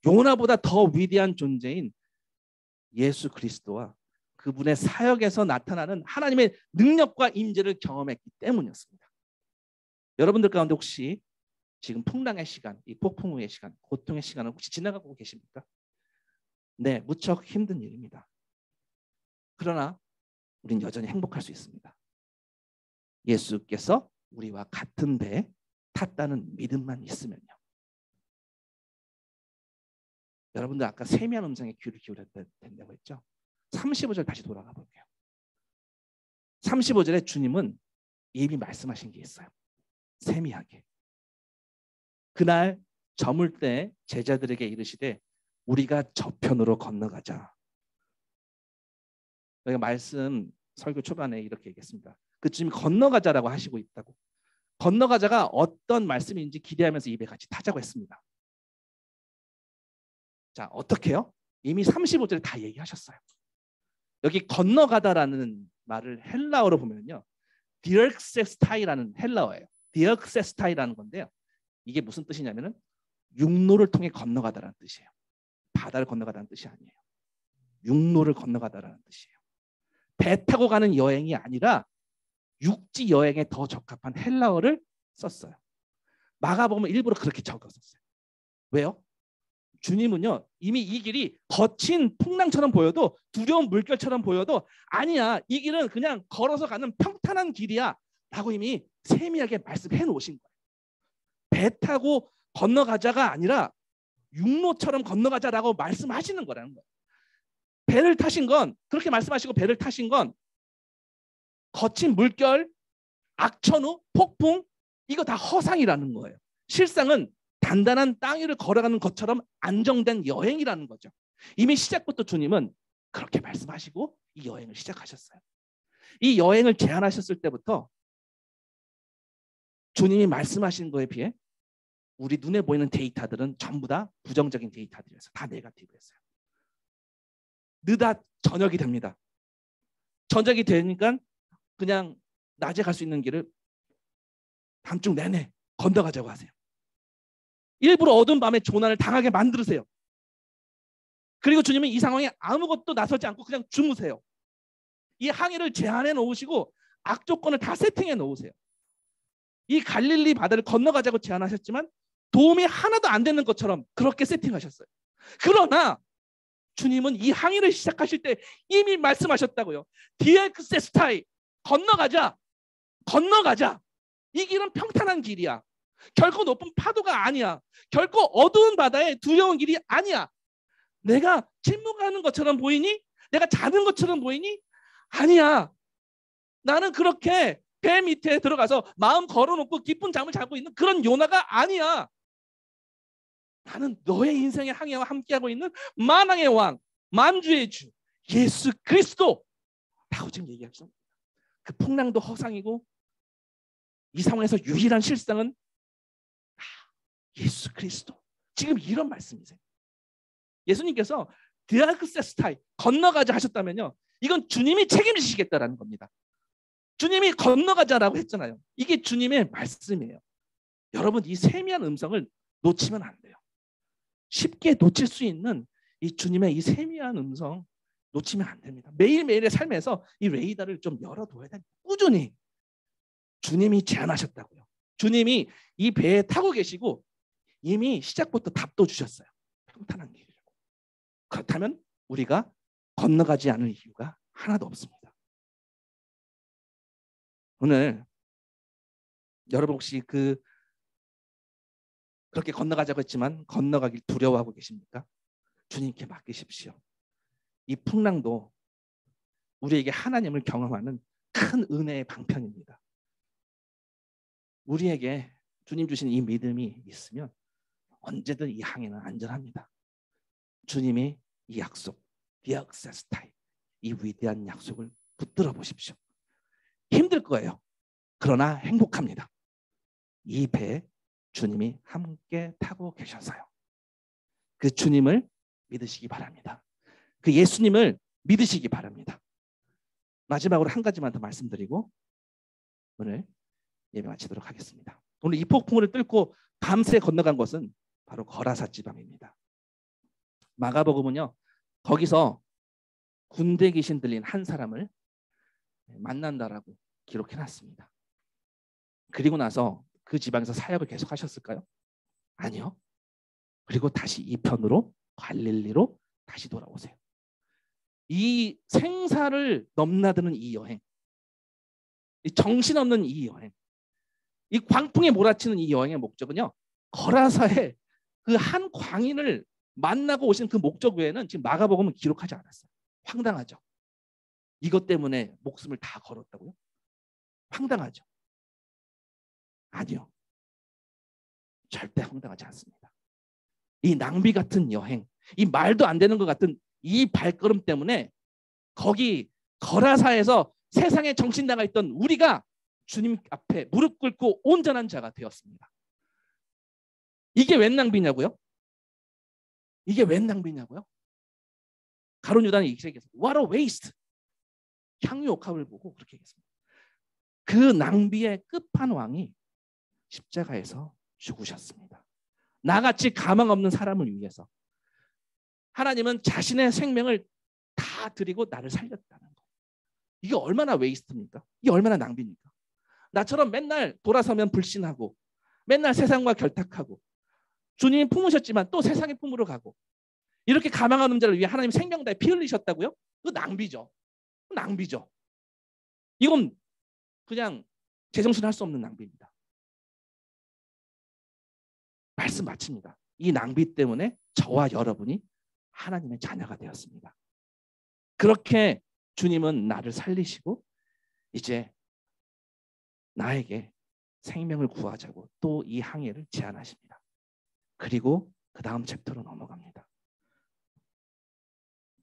요나보다 더 위대한 존재인 예수 그리스도와 그분의 사역에서 나타나는 하나님의 능력과 임재를 경험했기 때문이었습니다. 여러분들 가운데 혹시 지금 풍랑의 시간, 이 폭풍 후의 시간, 고통의 시간을 혹시 지나가고 계십니까? 네, 무척 힘든 일입니다. 그러나 우린 여전히 행복할 수 있습니다. 예수께서 우리와 같은 배에 탔다는 믿음만 있으면요. 여러분들 아까 세미한 음성에 귀를 기울여야 된다고 했죠? 35절 다시 돌아가 볼게요. 35절에 주님은 이미 말씀하신 게 있어요. 세미하게. 그날 저물 때 제자들에게 이르시되 우리가 저편으로 건너가자. 저희가 말씀 설교 초반에 이렇게 얘기했습니다. 그 주님이 건너가자라고 하시고 있다고. 건너가자가 어떤 말씀인지 기대하면서 입에 같이 타자고 했습니다. 자, 어떻게 해요? 이미 35절에 다 얘기하셨어요. 여기 건너가다라는 말을 헬라어로 보면요, 디역세스타이라는 헬라어예요. 디역세스타이라는 건데요, 이게 무슨 뜻이냐면은 육로를 통해 건너가다라는 뜻이에요. 바다를 건너가다는 뜻이 아니에요. 육로를 건너가다라는 뜻이에요. 배 타고 가는 여행이 아니라 육지 여행에 더 적합한 헬라어를 썼어요. 마가복음은 일부러 그렇게 적었었어요. 왜요? 주님은요, 이미 이 길이 거친 풍랑처럼 보여도, 두려운 물결처럼 보여도 아니야, 이 길은 그냥 걸어서 가는 평탄한 길이야 라고 이미 세미하게 말씀해 놓으신 거예요. 배 타고 건너가자가 아니라 육로처럼 건너가자라고 말씀하시는 거라는 거예요. 배를 타신 건, 그렇게 말씀하시고 배를 타신 건 거친 물결, 악천후, 폭풍, 이거 다 허상이라는 거예요. 실상은 단단한 땅 위를 걸어가는 것처럼 안정된 여행이라는 거죠. 이미 시작부터 주님은 그렇게 말씀하시고 이 여행을 시작하셨어요. 이 여행을 제안하셨을 때부터 주님이 말씀하신 거에 비해 우리 눈에 보이는 데이터들은 전부 다 부정적인 데이터들이었어요. 다 네거티브였어요. 늦어 저녁이 됩니다. 저녁이 되니까 그냥 낮에 갈 수 있는 길을 밤중 내내 건너가자고 하세요. 일부러 어두운 밤에 조난을 당하게 만들으세요. 그리고 주님은 이 상황에 아무것도 나서지 않고 그냥 주무세요. 이 항해를 제한해 놓으시고 악조건을 다 세팅해 놓으세요. 이 갈릴리 바다를 건너가자고 제안하셨지만 도움이 하나도 안 되는 것처럼 그렇게 세팅하셨어요. 그러나 주님은 이 항해를 시작하실 때 이미 말씀하셨다고요. 디엑세스타이, 건너가자. 건너가자. 이 길은 평탄한 길이야. 결코 높은 파도가 아니야. 결코 어두운 바다에 두려운 길이 아니야. 내가 침묵하는 것처럼 보이니? 내가 자는 것처럼 보이니? 아니야. 나는 그렇게 배 밑에 들어가서 마음 걸어놓고 깊은 잠을 자고 있는 그런 요나가 아니야. 나는 너의 인생의 항해와 함께하고 있는 만왕의 왕, 만주의 주 예수 그리스도 라고 지금 얘기하고 있습니다. 그 풍랑도 허상이고 이 상황에서 유일한 실상은 예수 그리스도. 지금 이런 말씀이세요. 예수님께서 디아크세스타이 건너가자 하셨다면요, 이건 주님이 책임지시겠다라는 겁니다. 주님이 건너가자라고 했잖아요. 이게 주님의 말씀이에요. 여러분, 이 세미한 음성을 놓치면 안 돼요. 쉽게 놓칠 수 있는 이 주님의 이 세미한 음성 놓치면 안 됩니다. 매일매일의 삶에서 이 레이더를 좀 열어둬야 됩니다. 꾸준히. 주님이 제안하셨다고요. 주님이 이 배에 타고 계시고 이미 시작부터 답도 주셨어요. 평탄한 길이라고. 그렇다면 우리가 건너가지 않을 이유가 하나도 없습니다. 오늘 여러분 혹시 그렇게 건너가자고 했지만 건너가길 두려워하고 계십니까? 주님께 맡기십시오. 이 풍랑도 우리에게 하나님을 경험하는 큰 은혜의 방편입니다. 우리에게 주님 주신 이 믿음이 있으면 언제든 이 항해는 안전합니다. 주님이 이 약속, 디악세스타이, 이 위대한 약속을 붙들어 보십시오. 힘들 거예요. 그러나 행복합니다. 이 배에 주님이 함께 타고 계셔서요. 그 주님을 믿으시기 바랍니다. 그 예수님을 믿으시기 바랍니다. 마지막으로 한 가지만 더 말씀드리고 오늘 예배 마치도록 하겠습니다. 오늘 이 폭풍우를 뚫고 밤새 건너간 곳은 바로 거라사 지방입니다. 마가복음은요, 거기서 군대 귀신 들린 한 사람을 만난다라고 기록해놨습니다. 그리고 나서 그 지방에서 사역을 계속 하셨을까요? 아니요. 그리고 다시 이 편으로 갈릴리로 다시 돌아오세요. 이 생사를 넘나드는 이 여행, 이 정신없는 이 여행, 이 광풍에 몰아치는 이 여행의 목적은요, 거라사의 그 한 광인을 만나고 오신 그 목적 외에는 지금 마가복음은 기록하지 않았어요. 황당하죠. 이것 때문에 목숨을 다 걸었다고요? 황당하죠. 아니요. 절대 황당하지 않습니다. 이 낭비 같은 여행, 이 말도 안 되는 것 같은 이 발걸음 때문에 거기 거라사에서 세상에 정신 나가 있던 우리가 주님 앞에 무릎 꿇고 온전한 자가 되었습니다. 이게 웬 낭비냐고요? 이게 웬 낭비냐고요? 가룟 유다는 이렇게 얘기했어요. What a waste. 향유 옥합을 보고 그렇게 얘기했습니다. 그 낭비의 끝판왕이 십자가에서 죽으셨습니다. 나같이 가망 없는 사람을 위해서 하나님은 자신의 생명을 다 드리고 나를 살렸다는 거. 이게 얼마나 웨이스트입니까? 이게 얼마나 낭비입니까? 나처럼 맨날 돌아서면 불신하고 맨날 세상과 결탁하고 주님이 품으셨지만 또 세상의 품으로 가고 이렇게 가망 없는 자를 위해 하나님 생명 다해 피 흘리셨다고요? 그거 낭비죠. 낭비죠. 이건 그냥 제정신할 수 없는 낭비입니다. 말씀 마칩니다. 이 낭비 때문에 저와 여러분이 하나님의 자녀가 되었습니다. 그렇게 주님은 나를 살리시고 이제 나에게 생명을 구하자고 또 이 항해를 제안하십니다. 그리고 그 다음 챕터로 넘어갑니다.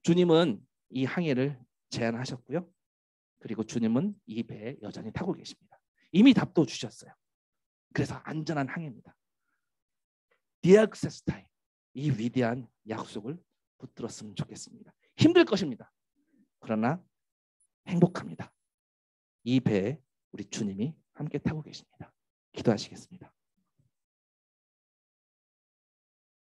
주님은 이 항해를 제안하셨고요. 그리고 주님은 이 배에 여전히 타고 계십니다. 이미 답도 주셨어요. 그래서 안전한 항해입니다. 디악세스타이, 이 위대한 약속을 붙들었으면 좋겠습니다. 힘들 것입니다. 그러나 행복합니다. 이 배에 우리 주님이 함께 타고 계십니다. 기도하시겠습니다.